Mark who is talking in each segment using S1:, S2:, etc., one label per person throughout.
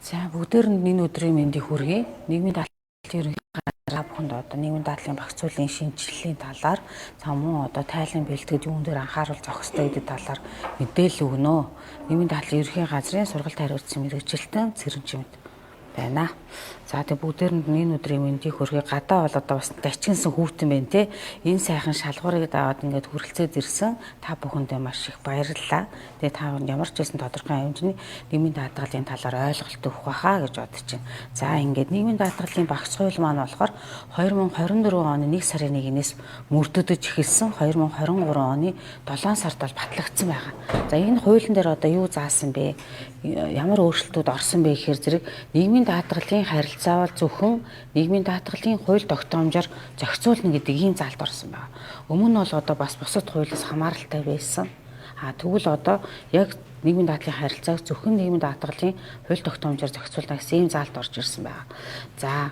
S1: За бүгдээр нь энэ өдрийн мэндийг хүргэе. Нийгмийн даатгалын ерөнхий бүхэнд одоо нийгмийн даатгалын багц зүйлийн шинжилгээний талаар мөн одоо тайлан бэлтгэж юун дээр анхаарал зохих ёстой гэдэг талаар мэдээлэл өгнө. Нийгмийн даатгалын ерөнхий газрын сургалт хариуцсан мэргэжилтэн Цэрэнчимэд байна. За тэг бүгдээр нь энэ өдрийн мэндийг хүргэе. Гадаа бол одоо бас дачигнсан хүүтэн байна те. Энэ сайхан шалгуурыг даваад ингээд хүрэлцээд ирсэн та бүхэндээ маш их баярлалаа. Тэгээ та ямар ч байсан тодорхой хэмжээний нийгмийн даатгалын талаар ойлголт өгөх байхаа гэж бодож байна. За ингээд нийгмийн даатгалын багц хууль маань болохоор 2024 оны 1 сарын 1-ээс мөрдөдөж эхэлсэн. 2023 оны 7 сард бол батлагдсан байгаа. За энэ хуулийн дээр одоо юу заасан бэ? Ямар өөрчлөлтүүд орсон бэ гэхээр зэрэг нийгмийн даатгалын харилцаа бол зөвхөн нийгмийн даатгалын хууль тогтоомжоор зохицуулна гэдэг ийм заалт орсон байна. Өмнө нь бол одоо бас бусад хуулиас хамааралтай байсан. Тэгвэл одоо яг нийгмийн даатгалын харилцааг зөвхөн нийгмийн даатгалын хууль тогтоомжоор зохицуулна гэсэн ийм заалт орж ирсэн байна. За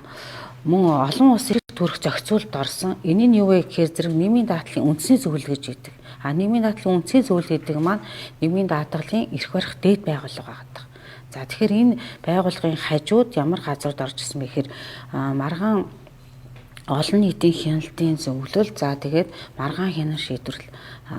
S1: мөн олон улсын төрх зохицуулалт орсон. Энэ нь юу вэ гэхээр зэрэг нийгмийн даатгалын үндэсний зөвлөл гэж байдаг. Нийгмийн даатгалын үндэсний зөвлөл гэдэг маань нийгмийн даатгалын эрх барих дээд байгууллага байдаг. За тэгэхээр энэ байгууллагын хажууд ямар газрууд орж ирсэн бэ гэхээр маргаан олон нийтийн хяналтын зөвлөл тэгээд маргаан хянан шийдвэрлэл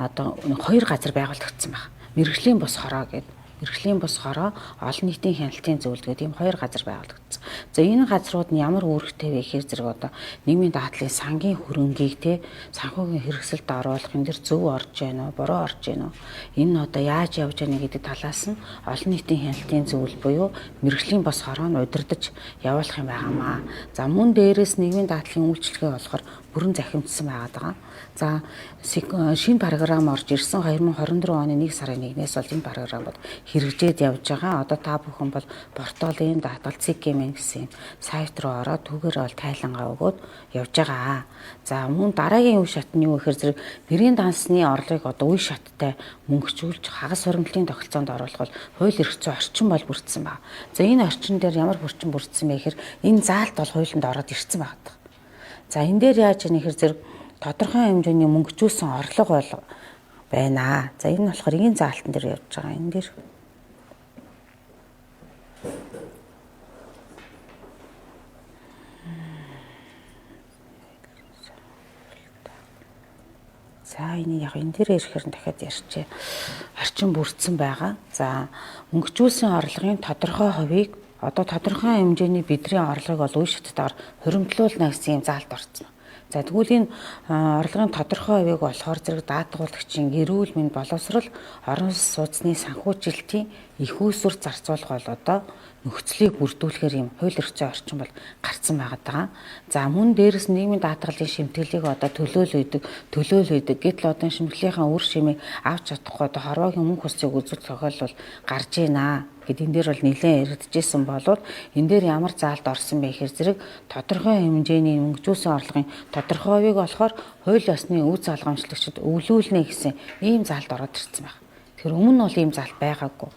S1: одоо хоёр газар байгуулагдсан байна. Мэргэжлийн бус хороо гэдэг. Мэргэжлийн бус хороо олон нийтийн хяналтын зөвлөлт гэдэг ийм хоёр газар байгуулагдсан. За энэ газрууд нь ямар үүрэгтэй вэ гэхээр зэрэг одоо нийгмийн даатгалын сангийн хөрөнгийг санхүүгийн хэрэгсэлд оруулах энэ дэр зөв орж байна уу, буруу орж байна уу? Энэ нь одоо яаж явж байна гэдэг талаас нь олон нийтийн хяналтын зөвлөл буюу мэргэжлийн бус хороо нь удирдах явуулах юм байнамаа. За мөн дээрээс нийгмийн даатгалын үйлчлэгээ болохоор бүрэн захимдсан байгаа. За шинэ програм орж ирсэн 2024 оны 1 сарын 1-ээс бол энэ програмууд хэрэгжээд явж байгаа. Одоо та бүхэн бол порталын даатгал CGM гэсэн сайт руу ороод түүгээр бол тайлангаа өгөөд явж байгаа. За мөн дараагийн үе шат нь юу гэхээр зэрэг нэрийн дансны орлогыг одоо үе шаттай мөнгөчүүлж хагас хуримтлалын тогтолцоонд оруулах бол хууль эрх зүйн орчин бол бүрдсэн байна. За энэ орчин дээр ямар хүчин бүрдсэн бэ гэхээр энэ заалт бол хуулинд ороод ирсэн байна. За энэ дээр яаж яах нэхэр зэрэг тодорхой хэмжээний мөнгөчүүлсэн орлого бол байна. За энэ нь болохоор энэ заалтан дээр явж байгаа. Энэ дээр за энэ яг энэ дээр ирэхээр дахиад ярьчээ. Орчин бүрдсэн байгаа. За мөнгөчүүлсэн орлогын тодорхой хувийг одоо тодорхой хэмжээний бидний орлогыг бол үе шаттаар хуримтлуулна гэсэн юм заалт орсон. За тэгвэл энэ орлогын тодорхой хувийг болохоор зэрэг даатгуулагчийн эрүүл мэнд боловсрол орон сууцны санхүүжилтийн их үүсвэр зарцуулах бол одоо нөхцөлийг бүрдүүлэхээр юм хууль эрх зүйн орчин бол гарцсан байгаа. За мөн дээрээс нийгмийн даатгалын шимтгэлийг одоо төлөөлөйдөг гэтэл одоо шимтгэлийнхаа үр шимийг авч чадахгүй одоо хорвоогийн мөнгө хүсцийг үзүүлэх тохиолдол гарч ийна гэд энэ дээр бол нэлээд яригдчихсэн болоод энэ дээр ямар заалт орсон бэ гэхээр зэрэг тодорхой хэмжээний мөнгөчүүлсэн орлогын тодорхой хувийг болохоор хууль ёсны үйл залгамжлагчид өвлүүлнэ гэсэн ийм заалт ороод ирсэн байна. Тэгэхээр өмнө нь бол ийм заалт байгаагүй.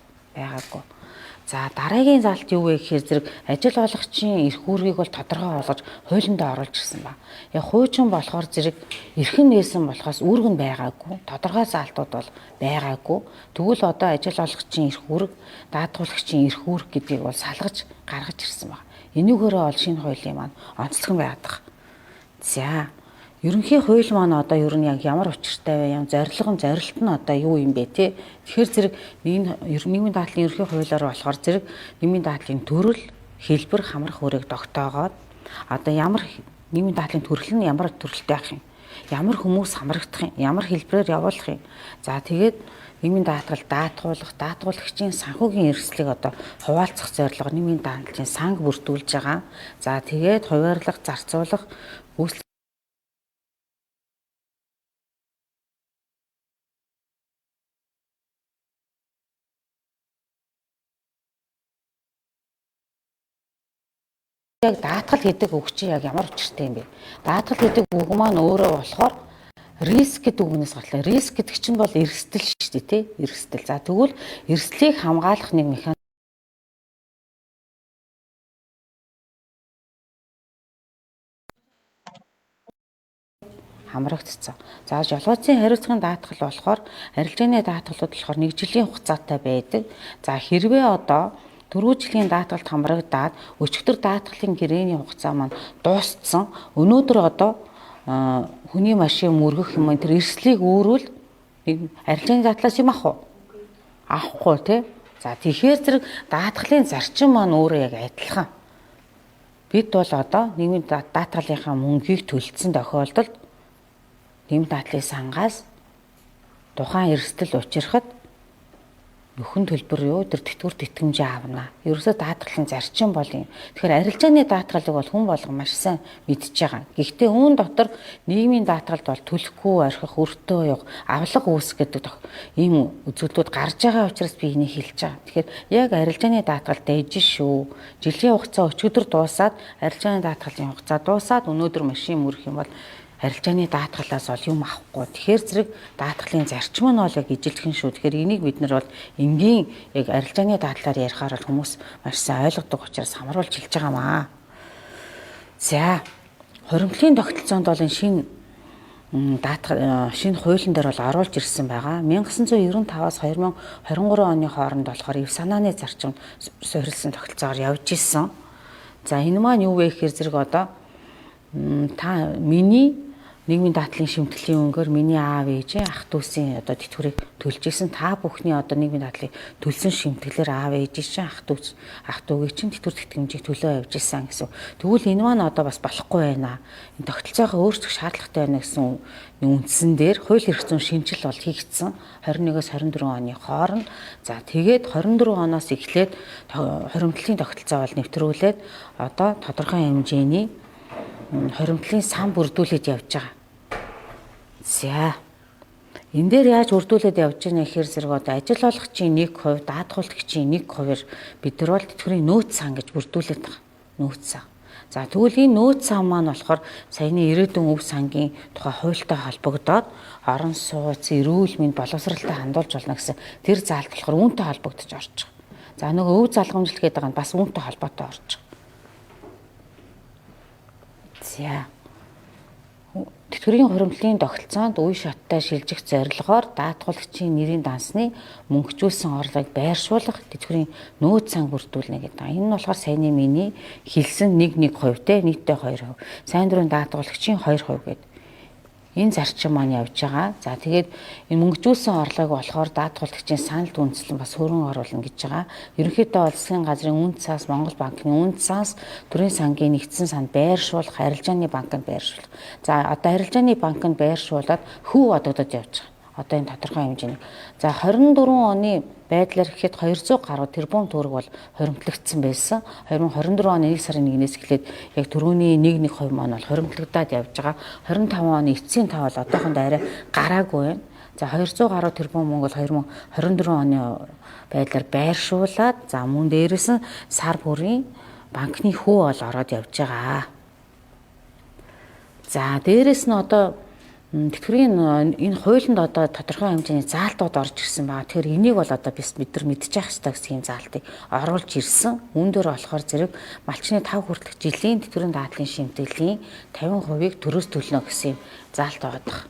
S1: За дараагийн заалт юу вэ гэхээр зэрэг ажил олгогчийн эрх үүргийг бол тодорхой болгож хуулиндаа оруулж ирсэн байна. Яг хуучин болохоор зэрэг эрхэн нээсэн болохоос үүрэг нь байгаагүй. Тодорхой заалтууд бол байгаагүй. Тэгвэл одоо ажил олгогчийн эрх үүрэг, даатгуулагчийн эрх үүрэг гэдгийг бол салгаж гаргаж ирсэн байна. Энийгээрээ бол шинэ хуулийн маань онцлог байдаг. За ерөнхий хууль маань одоо ер нь яг ямар учиртай вэ? Зорилт нь одоо юу юм бэ те? Тэгэхээр зэрэг нийгмийн даатгалын ерөнхий хуулиар болохоор зэрэг нийгмийн даатгалын төрөл, хэлбэр, хамрах үүрэг тогтоогоод одоо ямар нийгмийн даатгалын төрөл нь ямар төрөлтэй байх юм? Ямар хүмүүс хамрагдах юм? Ямар хэлбэрээр явуулах юм? За тэгээд нийгмийн даатгуулагчийн санхүүгийн эрсдлийг одоо хуваалцах зорилгоор нийгмийн даатгалын санг бүрдүүлж байгаа. За тэгээд хуваарлах, зарцуулах, яг даатгал гэдэг үг чинь яг ямар учиртай юм бэ? Даатгал гэдэг үг маань өөрөө болохоор риск гэдэг үгнээс гартлаа. Риск гэдэг чинь бол эрсдэл шүү дээ, тий? Эрсдэл. За тэгвэл эрсдлийг хамгаалах нэг механизм хамрагдсан. За жолоодсын хариуцлагын даатгал болохоор арилжааны даатгалууд болохоор 1 жилийн хугацаатай байдаг. За хэрвээ одоо 4 жилийн даатгалд хамрагдаад өчигдөр даатгалын гэрээний хугацаа маань дууссан. Өнөөдөр одоо хүний машин мөргөх юм тэр эрсдлийг өөрөөл нэг арилжааны даатгалаас юм авахгүй тий. За тэгэхээр зэрэг даатгалын зарчим маань өөрөө яг адилхан. Бид бол одоо нийгмийн даатгалынхаа мөнгийг төлсөн тохиолдолд нийгмийн даатгалын сангаас тухайн эрсдэл учрахад нөхөн төлбөр юу тэр тэтгэвэр тэтгэмжээ авна. Ерөөсөө даатгалын зарчим бол юм. Тэгэхээр арилжааны даатгалыг бол хүн болго маш сайн мэдж байгаа. Гэхдээ үүн дотор нийгмийн даатгалд бол төлөхгүй орхих, өртөө явах, авлага үүсэх гэдэг ийм үзүүлэлтүүд гарч байгаа учраас би энийг хэлж байгаа. Тэгэхээр яг арилжааны даатгал дайж шүү. Жилийн хугацаа өчигдөр дуусаад арилжааны даатгалын хугацаа дуусаад өнөөдөр машин мөрөх юм бол арилжааны даатгалаас бол юм авахгүй. Тэгэхээр зэрэг даатгалын зарчим нь бол яг ижилхэн шүү. Тэгэхээр энийг бид нар бол энгийн яг арилжааны даатгалаар ярихаар бол хүмүүс маш сайн ойлгодог учраас хамруулж хэлж байгаамаа. За, хуримтлалын тогтолцоонд бол энэ шинэ хуулийн дээр бол оруулж ирсэн байгаа. 1995-аас 2023 оны хооронд болохоор эв санааны зарчимд суурилсан тогтолцоогоор явж исэн. За, энэ маань юу вэ гэхээр зэрэг одоо та миний нийгмийн даатгалын шимтгэлийн өнгөөр миний аав ээжээ ах дүүсийн одоо тэтгэврийг төлж исэн. Та бүхний одоо нийгмийн даатгалыг төлсөн шимтгэлээр аав ээжээ чинь ах дүүгээ чинь тэтгэвэр тэтгэмжийг төлөө явж исэн гэсэн. Тэгвэл энэ маань одоо бас болохгүй байна. Энэ тогтолцоогоо өөрчлөх шаардлагатай байна гэсэн үндсэн дээр хууль эрх зүйн шинжил бол хийгдсэн 21-с 24 оны хооронд. За тэгээд 24 оноос эхлээд хуримтлалын тогтолцоо бол нэвтрүүлээд одоо тодорхой хэмжээний хуримтлалын сан бүрдүүлээд явж байгаа. За. Энэ дээр яаж бүрдүүлээд явж байгаа гэхээр зэрэг одоо ажил олгогчийн 1%, даатгуулагчийн 1%-ээр бид нар бол тэтгэврийн нөөц сан гэж бүрдүүлээд байгаа. Нөөц сан. За тэгвэл энэ нөөц сан маань болохоор саяны ирээдүйн өв сангийн тухай хуультай холбогдоод орон сууц, эрүүл мэнд, боловсралтай хандуулж болно гэсэн тэр заалт болохоор үүнтэй холбогдож орж байгаа. За нөгөө өв залгамжлал гэдэг нь бас үүнтэй холбоотой орж байгаа. За. Тэтгэврийн хуримтлалын тогтолцоонд үе шаттай шилжих зорилгоор даатгуулагчийн нэрийн дансны мөнгөжүүлсэн орлогыг байршуулах тэтгэврийн нөөц сан бүрдүүлнэ гэдэг. Энэ нь болохоор саяны миний хэлсэн 1% те нийтдээ 2%. Сайн дурын даатгуулагчийн 2% гэдэг. Энэ зарчим маань явж байгаа. За тэгээд энэ мөнгөжүүлсэн орлогыг болохоор даатгуулагчийн саналд үндэслэн бас хөрөнгө оруулна гэж байгаа. Ерөнхийдөө бол засгийн газрын үнд цаас, Монгол банкны үнд цаас, төрийн сангийн нэгдсэн санд байршуулах, арилжааны банкнд байршуулах. За одоо арилжааны банкнд байршуулад хөв одогдож явж байгаа. Одоо энэ тодорхой хэмжээний. За 24 оны байдлаар гэхэд 200 гаруй тэрбум төгрөг бол хуримтлагдсан байсан. 2024 оны 1 сарын 1-ээс эхлээд яг төрөүний 1% маань бол хуримтлагдаад явж байгаа. 25 оны эцсийн тав бол одоохондоо арай гараагүй байна. За 200 гаруй тэрбум мөнгө бол 2024 оны байдлаар байршуулад за мөн дээрээс нь сар бүрийн банкны хүү бол ороод явж байгаа. За дээрээс нь одоо тэтгэврийн энэ хуулинд одоо тодорхой хэмжээний заалтууд орж ирсэн байгаа. Тэгэхээр энийг бол одоо бид нар мэдчих хэрэгтэй гэсэн юм заалтыг оруулж ирсэн. Үүн дээр болохоор зэрэг малчны 5 хүртэлх жилийн тэтгэврийн даатгалын шимтгэлийн 50%-ийг төрөөс төлнө гэсэн юм заалт байгаа.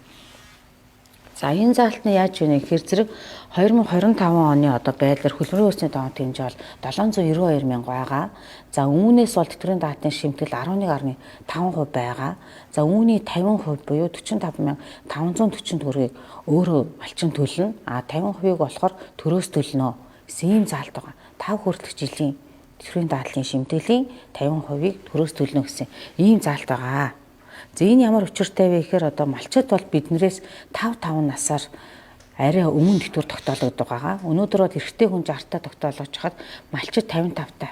S1: За энэ заалт нь яаж вэ гэхээр зэрэг 2025 оны одоо байдлаар хөлбөрийн усны тоон хэмжээ бол 792 мянга байгаа. За үүнээс бол тэтгэврийн даатгалын шимтгэл 11.5% байгаа. За үүний 50% буюу 45,540 төгрөгийг өөрөө малчин төлнө. А 50%-ийг болохоор төрөөс төлнө гэсэн ийм заалт байгаа. 5 хүртэлх жилийн тэтгэврийн даатгалын шимтгэлийн 50%-ийг төрөөс төлнө гэсэн ийм заалт байгаа. За энэ ямар учиртай вэ гэхээр одоо малчид бол биднээс 5 насаар арай өмнө тэтгэвэр тогтоологддог байгаа. Өнөөдөр бол эрэгтэй хүн 60-таа тогтоологож хахад малчид 55-таа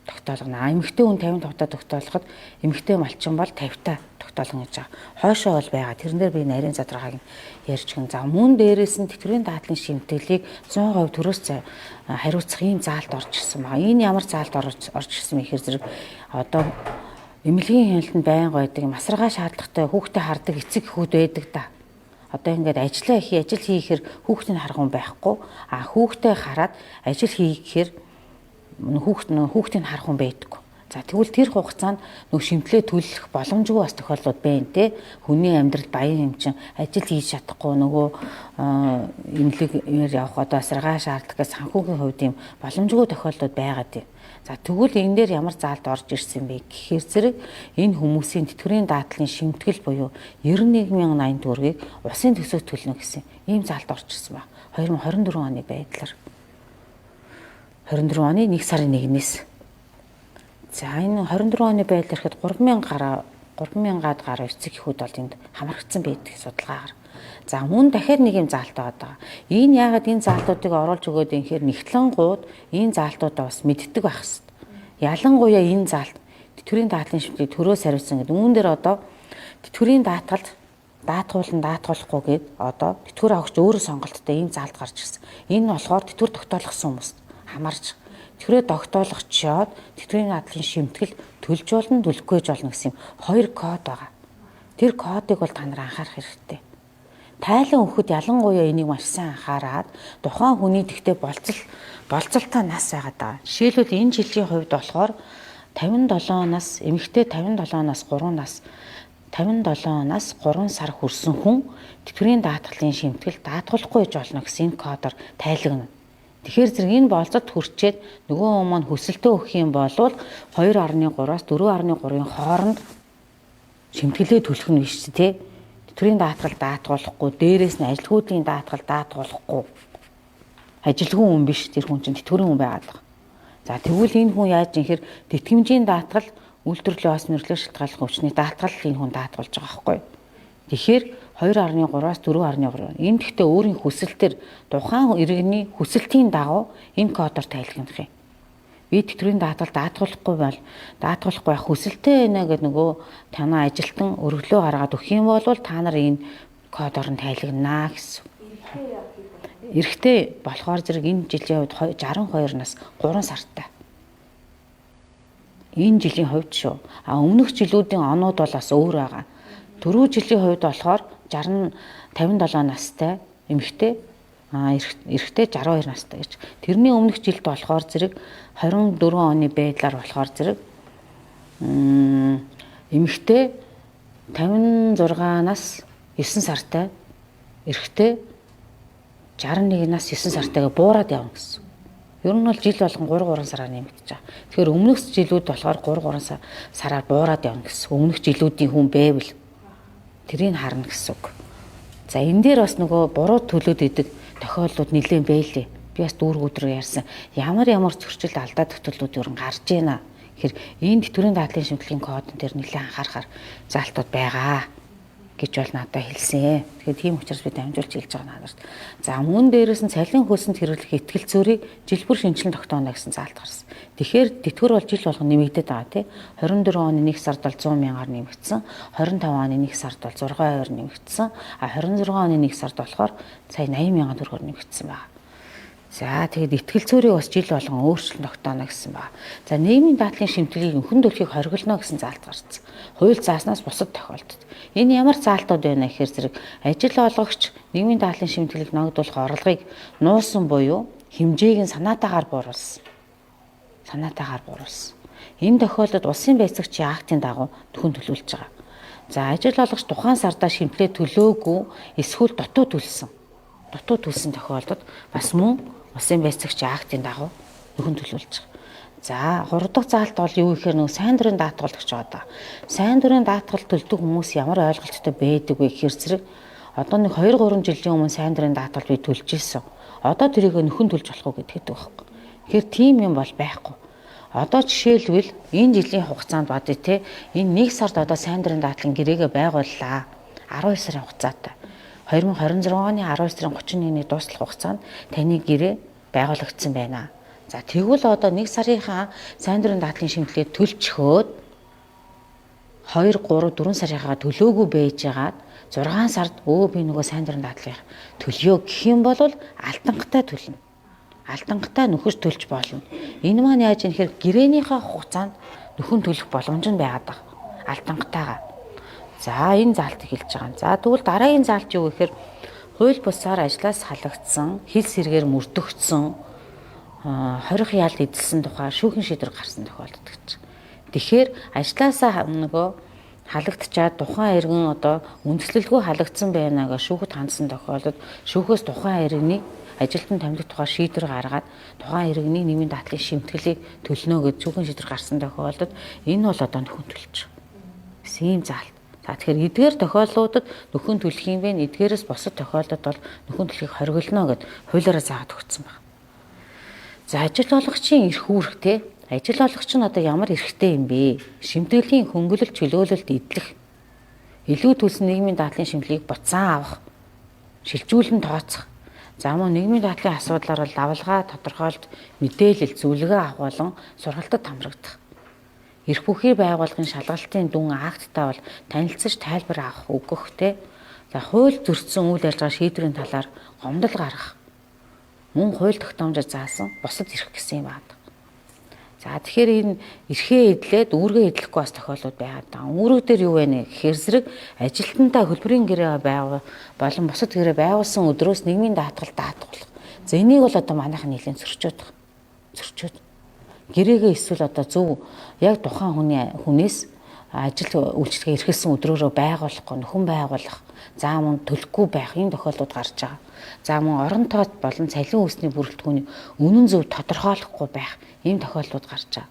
S1: тогтоологно. Эмэгтэй хүн 55-таа тогтоологоход эмэгтэй малчин бол 50-таа тогтоологно гэж байгаа. Хойшоо бол байгаа. Тэрэн дээр би нарийн задрагааг ярьж гин. За мөн дээрээс нь тэтгэврийн даатгалын шимтгэлийг 100% төрөөс хариуцах ийм заалт орж ирсэн байна. Энэ ямар заалт орж ирсэн бэ гэхээр зэрэг одоо эмнэлгийн хяналтанд байнга байдаг масаргаа шаардлагатай хүүхдэд хардаг эцэг эхүүд байдаг да. Одоо ингээд ажил хийхээр хүүхдийг харах хүн байхгүй. А хүүхдэд хараад ажил хийхээр хүүхдийг харах хүн байдаг. За тэгвэл тэр хугацаанд нөгөө шимтлээ төлөх боломжгүй бас тохиолдлууд байна те. Хүний амьдрал баян юм чин ажил хийж чадахгүй нөгөө эмнэлгээр явах одоо саргаа шаардлагаас санхүүгийн хувьд юм боломжгүй тохиолдлууд байгаа тийм. За тэгвэл энэ дээр ямар заалд орж ирсэн бэ гэхээр зэрэг энэ хүмүүсийн тэтгэврийн даатгалын шимтгэл буюу 91,080 төгрөгийг усын төсөөд төлнө гэсэн ийм заалд орж ирсэн ба 2024 оны байдлаар 24 оны 1 сарын 1-ээс. За энэ 24 оны байдлаар ихэд 3,000-аад гаруй эцэг эхүүд бол энд хамрагдсан байдаг судалгаагаар. За мөн дахиад нэг юм заалтаа байгаа. Энэ яагаад энэ заалтуудыг оруулж өгөөд юм хэр нэгтлэнгууд энэ заалтуудаа бас мэддэг байх хэвээр. Ялангуяа энэ заалт тэтгэврийн даатгалын шимтгэлийг төрөөс хариуцсан гэдэг. Үүн дээр одоо тэтгэврийн даатгалд даатгуулахгүй гээд одоо тэтгэвэр авахч өөрөө сонголттой энэ заалт гарч ирсэн. Энэ нь болохоор тэтгэвэр тогтоолгосон хүмүүст хамаарч тэтгэврээ тогтоолгочоод тэтгэврийн даатгалын шимтгэл төлж болно, төлөхгүй болно гэсэн юм хоёр код байгаа. Тэр кодыг бол та нар анхаарах хэрэгтэй. Тайлан өгөхөд ялангуяа энийг маш сайн анхаарад тухайн хүний тэгтээ болцолтой нас байгаад байгаа. Жишээлбэл энэ жилийн хувьд болохоор 57 нас эмэгтэй 57 нас 3 сар хүрсэн хүн тэтгэврийн даатгалын шимтгэл даатгуулахгүй болно гэсэн энэ кодоор тайлагна. Тэгэхээр зэрэг энэ болцод хүрчээд нөгөө хүн маань хүсэлтөө өгөх юм бол 2.3-аас 4.3-ын хооронд шимтгэлээ төлөх нь биш тий. Тэтгэврийн даатгал даатгуулахгүй, дээрээс нь ажилгүйдийн даатгал даатгуулахгүй. Ажилгүй хүн биш тэр хүн чинь тэтгэврийн хүн байгаад байгаа. За тэгвэл энэ хүн яаж ийхэр тэтгэмжийн даатгал үйлдвэрлэлийн ос нөхөрлөх шалтгааллах өвчний даатгал энэ хүн даатгуулж байгаа байхгүй. Тэгэхээр 2.3-аас 4.3. Энэ гэхдээ өөрийн хүсэлтээр тухайн иргэний хүсэлтийн дагуу энэ кодоор тайлгнах юм. Би тэтгэврийн даатгал даатгуулахгүй байх хүсэлтэй байна гэдэг нөгөө танаа ажилтан өргөлөө гаргаад өгөх юм бол та нар энэ кодоор нь тайлагнаа гэсэн. Эрэгтэй болохоор зэрэг энэ жилийн хувьд 62 нас 3 сартай. Энэ жилийн хувьд шүү. Өмнөх жилүүдийн онууд бол бас өөр байгаа. Түрүү жилийн хувьд болохоор 57 настай эмэгтэй эрэгтэй 62 настай гэж. Тэрний өмнөх жилд болохоор зэрэг 24 оны байдлаар болохоор зэрэг эмэгтэй 56 нас 9 сартай эрэгтэй 61 нас 9 сартайгаа буураад явна гэсэн. Ер нь бол жил болгон 3 сараар нэмэгдэж байгаа. Тэгэхээр өмнөх жилүүд болохоор 3 сараар буураад явна гэсэн. Өмнөх жилүүдийн хүн байвал тэрийг харна гэсэн үг. За энэ дээр бас нөгөө буруу төлөөд идэг тохиолдлууд нэлээд байлээ. Би бас дүүрэг өдрөө ярьсан. Ямар зөрчил алдаа тогтолцоод ер нь гарч ийна. Тэгэхээр энэ тэтгэврийн даатгалын шимтгэлийн кодн дээр нэлээд анхаарахаар залтууд байгаа гэж бол надад хэлсэн. Тэгэхээр тийм учраас би дамжуулж хэлж байгаа надад. За мөн дээрээс нь цалин хөлсөнд хэрэглэх ихтгэл зүйрийг жилбэр шинжилэн тогтооно гэсэн заалт гарсан. Тэгэхээр тэтгэвэр бол жил болгон нэмэгдээд байгаа тий. 24 оны 1 сард бол 100,000-аар нэмэгдсэн, 25 оны 1 сард бол 6,200 нэмэгдсэн, 26 оны 1 сард болохоор сая 80,000 төгрөгөөр нэмэгдсэн байна. За тэгээд ихтгэл зүйрийг бас жил болгон өөрчлөлт тогтооно гэсэн байна. За нийгмийн даатгалын шимтгэлийг нөхөн төлөхийг хориглоно гэсэн заалт гарсан. Хууль зааснаас бусад тохиолдолд. Энэ ямар заалтууд байна гэхээр зэрэг ажил олгогч нийгмийн даатгалын шимтгэлийг ногдуулах орлогыг нуусан буюу хэмжээг нь санаатаагаар бууруулсан. Энэ тохиолдолд улсын байцаагчийн актын дагуу нөхөн төлөвлөж байгаа. За ажил олгогч тухайн сардаа шимтлээ төлөөгүй эсвэл дутуу төлсөн тохиолдолд бас мөн улсын байцаагчийн актын дагуу нөхөн төлөвлөж байгаа. За 3 дахь заалт бол юу гэхээр нөгөө сайн дурын даатгалч байгаа. Сайн дурын даатгал төлдөг хүмүүс ямар ойлголттой байдаг вэ гэхээр зэрэг одоо нэг 2-3 жилийн өмнө сайн дурын даатгал би төлж ирсэн. Одоо тэрийг нөхөн төлж болох уу гэдэг байхгүй. Тэгэхээр тийм юм бол байхгүй. Одоо жишээлбэл энэ жилийн хугацаанд бод тэ энэ 1 сард одоо сайн дурын даатгалын гэрээгээ байгууллаа. 12 сарын хугацаатай. 2026 оны 12 сарын 31-ний дуустал хугацаанд таны гэрээ байгуулагдсан байна. За тэгвэл одоо 1 сарынхаа сайн дурын даатгалын шимтгэлээ төлчихөөд 2, 3, 4 сарынхаа төлөөгүй байжгаад 6 сард би нөгөө сайн дурын даатгалыг төлөё гэх юм бол алтангтай төлнө. Алтангтай нөхөж төлж болно. Энэ маань яаж юм хэрэг гэрээнийхээ хугацаанд нөхөн төлөх боломж нь байгаад байгаа. Алтангатайгаа. За энэ заалтыг хэлж байгаа. За тэгвэл дараагийн заалт юу гэхээр хууль бусаар ажлаас халагдсан, хил сэргээр мөрдөгдсөн, хорих яалт эдэлсэн тухай шүүхийн шийдвэр гарсан тохиолддог гэж. Тэгэхээр ажлаасаа нөгөө халагдчаад тухайн иргэн одоо үндэслэлгүй халагдсан байна гэж шүүхэд хандсан тохиолдолд шүүхээс тухайн иргэнийг ажилтан томилох тухай шийдвэр гаргаад тухайн иргэний нэмийн дадлын шимтгэлийг төлнө гэж шүүхэн шийдвэр гарсан тохиолдолд энэ бол одоо нөхөн төлж байгаа. Ийм заалт. За тэгэхээр эдгээр тохиолдлуудад нөхөн төлөх юм бэ? Эдгээрээс бусад тохиолдолд бол нөхөн төлөхийг хориглоно гэд хуулиараа заагаад өгсөн байна. За ажил олгогчийн эрх үүрэг те. Ажил олгогч нь одоо ямар эрхтэй юм бэ? Шимтгэлийн хөнгөлөлт чөлөөлөлд идэх, илүү төлсөн нийгмийн дадлын шимтгэлийг буцаан авах, шилжүүлэн тооцох. За мөн нийгмийн дадлын асуудлаар бол давалгаа тодорхойлт мэдээлэл зөвлөгөө авах болон сургалтад хамрагдах. Эрх бүхий байгууллагын шалгалтын дүн акттай бол танилцаж тайлбар авах өгөх те. За хууль зөрчсөн үйл ажиллагаа шийдвэрийн талаар гомдол гаргах. Мөн хууль тогтоомжоор заасан бусад эрх гэсэн юм байна. За тэгэхээр энэ эрхээ эдлээд үүргээ эдлэхгүй бас тохиолдлууд байгаад байгаа. Үүрэг дээр юу вэ гэхээр зэрэг ажилтнаа хөлбөрийн гэрээ байгуул болон бусад гэрээ байгуулсан өдрөөс нийгмийн даатгал даатгуулах. За энийг бол одоо манайхан нэлийн зөрчөөд байгаа. Зөрчөөд. Гэрээгээ эсвэл одоо зөв яг тухайн хүнээс ажил үйлчлэгээ эрхэлсэн өдрөөрөө байгуулахгүй нөхөн байгуулах. За мөн төлөхгүй байх энэ тохиолдлууд гарч байгаа. За мөн орон тоот болон цалин үүсний бүрэлдэхүүнийг үнэн зөв тодорхойлохгүй байх ийм тохиолдлууд гарч байгаа.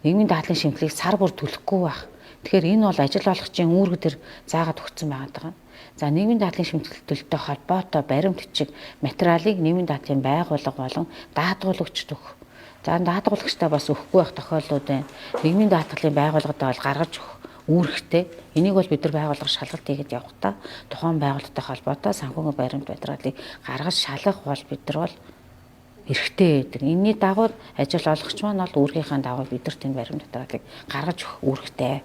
S1: Нийгмийн дадлын шимтгэлийг сар бүр төлөхгүй байх. Тэгэхээр энэ бол ажил олгогчийн үүрэг дээр заагаад өгсөн байгаа. За нийгмийн дадлын шимтгэл төлөлтөй холбоотой баримт бичиг материалыг нийгмийн дадлын байгууллага болон даатгуулагчд өгөх. За даатгуулагчтай бас өгөхгүй байх тохиолдлууд байна. Нийгмийн даатгалын байгууллагадаа бол гаргаж өгөх үүрэгтэй. Энийг бол бид нар байгууллага шалгалт хийгээд явахдаа тухайн байгууллагатай холбоотой санхүүгийн баримт материалыг гаргаж шалгах бол бид нар бол эрхтэй байдаг. Энийний дагуу ажил олгогч маань бол үүргийнхаа дагуу бидэрт энэ баримт материалыг гаргаж өгөх үүрэгтэй.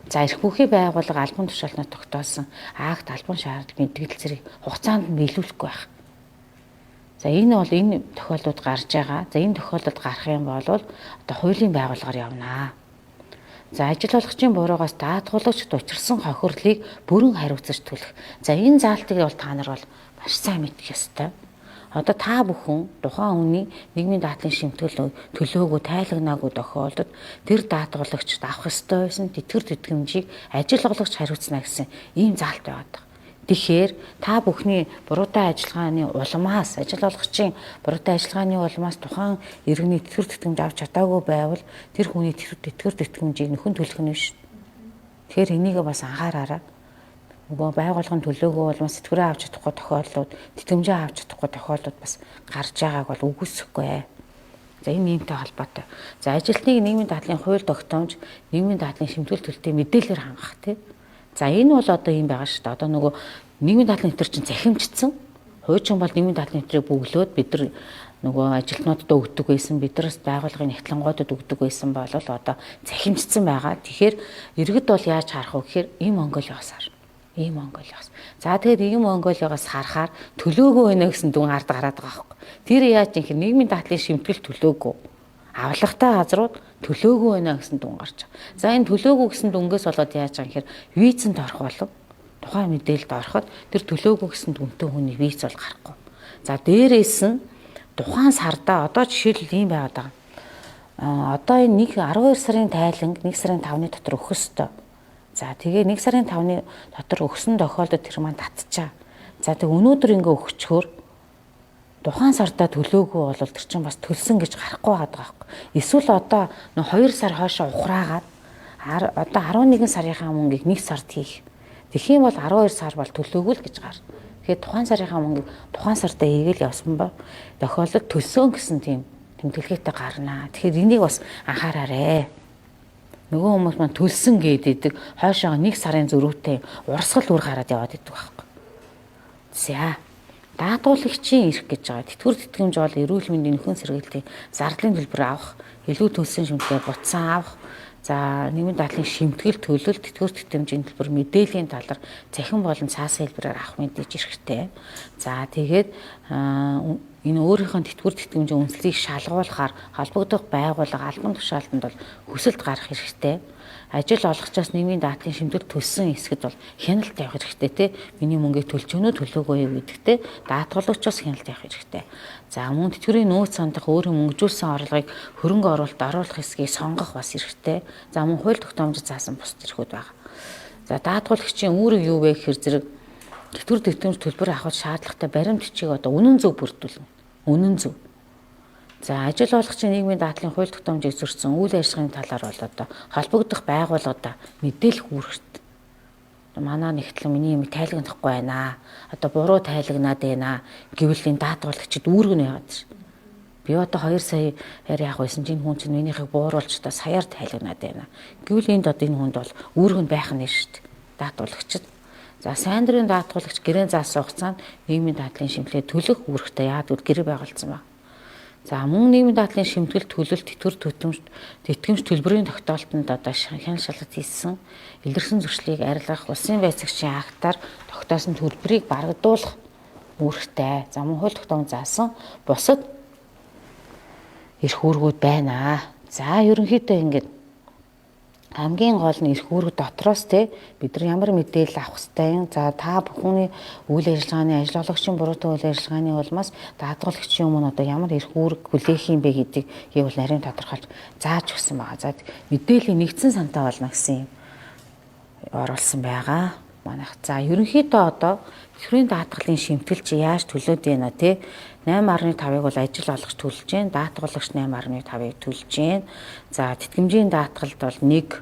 S1: За эрх бүхий байгууллага албан тушаалнаа тогтоосон акт албан шаардлагын мэдгэл зэрэг хугацаанд нь биелүүлэхгүй байх. За энэ бол энэ тохиолдлууд гарч байгаа. За энэ тохиолдолд гарах юм бол одоо хуулийн байгууллагаар явнаа. За ажил олгогчийн буруугаас даатгуулагчд учирсан хохирлыг бүрэн хариуцаж төлөх. За энэ заалтыг бол та нар бол маш сайн мэдэх ёстой. Одоо та бүхэн тухайн хүний нийгмийн дадлын шимтгэл төлөөгүй тайлагнаагүй тохиолдолд тэр даатгуулагчд авах ёстой байсан тэтгэр тэтгэмжийг ажил олгогч хариуцна гэсэн ийм заалт байдаг. Тэгэхээр та бүхний буруутай ажиллагааны улмаас ажил олгогчийн буруутай ажиллагааны улмаас тухайн иргэний тэтгэр тэтгэмж авч чадаагүй байвал тэр хүний тэтгэр тэтгэмжийг нөхөн төлөх нь биш. Тэгэхээр энийг бас анхаараарай. Нөгөө байгууллагын төлөөгүй улмаас тэтгэрээ авч чадахгүй тохиолдлууд, тэтгэмжээ авч чадахгүй тохиолдлууд бас гарч байгааг бол үгүйсэхгүй. За энэ нийгэмтэй холбоотой. За ажилтныг нийгмийн дадлын хууль тогтоомж, нийгмийн дадлын шимтгэл төлөлтөд мэдээлэлээр хангах тийм. За энэ бол одоо юм байгаа шүү дээ. Одоо нөгөө нийгмийн дадлын нэвтэр чинь захимжчихсан. Хуучин бол нийгмийн дадлын нэвтрийг бөглөөд бид нар нөгөө ажилтнуудад өгдөг байсан, биднээс байгууллагын нэгтлэнгуудад өгдөг байсан бол одоо захимжчихсан байгаа. Тэгэхээр иргэд бол яаж харах вэ гэхээр ийм Монголиос хар. Ийм Монголиос. За тэгээд ийм Монголиос харахаар төлөөгүй байна гэсэн дүн ард гараад байгаа байхгүй. Тэр яаж юм хэр нийгмийн дадлын шимтгэл төлөөгүй. Авлагатай газрууд төлөөгүй байна гэсэн дүн гарч байгаа. За энэ төлөөгүй гэсэн дүнгээс болоод яаж байгаа юм хэр визэнд орох болов тухайн мэдээлэлд ороход тэр төлөөгүй гэсэн дүнтэй хүний виз бол гарахгүй. За дээрээс нь тухайн сарда одоо жишээлбэл ийм байгаад байгаа. Одоо энэ 12 сарын тайланг 1 сарын 5-ны дотор өгөх ёстой. За тэгээ 1 сарын 5-ны дотор өгсөн тохиолдолд тэр маань татчаа. За тэг өнөөдөр ингээ өгчхөөр тухайн сартаа төлөөгүй бол тэр чинь бас төлсөн гэж гарахгүй байгаа байхгүй. Эсвэл одоо 2 сар хойшоо ухраагаад одоо 11 сарынхаа мөнгийг 1 сард хийх. Тэгэх юм бол 12 сар бол төлөөгүй л гэж гар. Тэгэхээр тухайн сарынхаа мөнгийг тухайн сартаа хийгээл явсан ба тохиолдолд төлсөн гэсэн тийм тэмдэглэгээтэй гарнаа. Тэгэхээр энийг бас анхаараарай. Нөгөө хүмүүс маань төлсөн гэдэг хойшоо 1 сарын зөрүүтэй урсгал үр гараад яваад идэг байхгүй. За даатгуулагчийн эрх гэж байгаа. Тэтгэр тэтгэмж бол эрүүл мэндийн нөхөн сэргийлтийн зардлын төлбөр авах, илүү төлсөн шимтгэлээ буцаан авах, за нийгмийн дадлын шимтгэл төлөлт, тэтгэр тэтгэмжийн төлбөр мэдээллийн талаар цахим болон цаасан хэлбэрээр авах мэдээж эрхтэй. За тэгээд энэ өөрийнхөө тэтгэвэр тэтгэмжийн үнэлцгийг шалгуулахаар холбогдох байгууллага албан тушаалтанд бол хүсэлт гарах хэрэгтэй. Ажил олгочоос нийгмийн даатгалын шимтгэл төлсөн хэсгэд бол хяналт явах хэрэгтэй те. Миний мөнгийг төлж өгнө төлөөгүй юу гэдэгтэй даатгалагчоос хяналт явах хэрэгтэй. За мөн тэтгэврийн нөөц сандах өөрийн мөнгөжүүлсэн орлогыг хөрөнгө оруулалт оруулах хэсгийг сонгох бас хэрэгтэй. За мөн хууль тогтоомжид заасан бус зэрэгүүд байна. За даатгуулагчийн үүрэг юу вэ гэхээр зэрэг тэтгэвэр тэтгэмж төлбөр авах шаардлагатай баримт бичиг одоо үнэн зөв бүрдүүлнэ. Үнэн зөв. За ажил олгогчийн нийгмийн даатгалын хууль тогтоомжийг зөрчсөн үйл ажиллагааны талаар бол одоо холбогдох байгууллагуудаа мэдээлэх үүрэгтэй. Манай нэгтлэн миний юм тайлагнахгүй байна. Одоо буруу тайлагнаад байна гэвэл энэ даатгуулагчид үүрэг нь яваад шээ. Би одоо 2 сая яах байсан чинь хүн чинь минийхийг бууруулж одоо саяар тайлагнаад байна. Гэвэл энд одоо энэ хүнд бол үүрэг нь байх нь шүү дээ. Даатгуулагчид. За сайн дурын даатгуулагч гэрээ заасан хугацаанд нийгмийн даатгалын шимтгэлээ төлөх үүрэгтэй яагаад гэрээ байгуулсан байна. За мөн нийгмийн даатгалын шимтгэл төлөлт тэтгэвэр тэтгэмж төлбөрийн тогтоолтод одоо хяналт шалгалт хийсэн илэрсэн зөрчлийг арилгах улсын байцаагчийн актаар тогтоосон төлбөрийг барагдуулах үүрэгтэй. За мөн хууль тогтоомж заасан бусад эрх үүргүүд байна. За ерөнхийдөө ингэж хамгийн гол нь эрх үүрэг дотроос бид нар ямар мэдээлэл авах ёстой юм. За та бүхний үйл ажиллагааны ажил олгогчийн буруутай үйл ажиллагааны улмаас даатгуулагчийн өмнө одоо ямар эрх үүрэг хүлээх юм бэ гэдгийг бол нарийн тодорхойлж зааж өгсөн байгаа. За мэдээллийн нэгдсэн сантай болно гэсэн юм оруулсан байгаа. Манайх. За ерөнхийдөө одоо тэтгэврийн даатгалын шимтгэл чи яаж төлөөд байна те 8.5-ыг бол ажил олгогч төлж जैन, даатгуулагч 8.5-ыг төлж जैन. За тэтгэмжийн даатгалд бол 1%,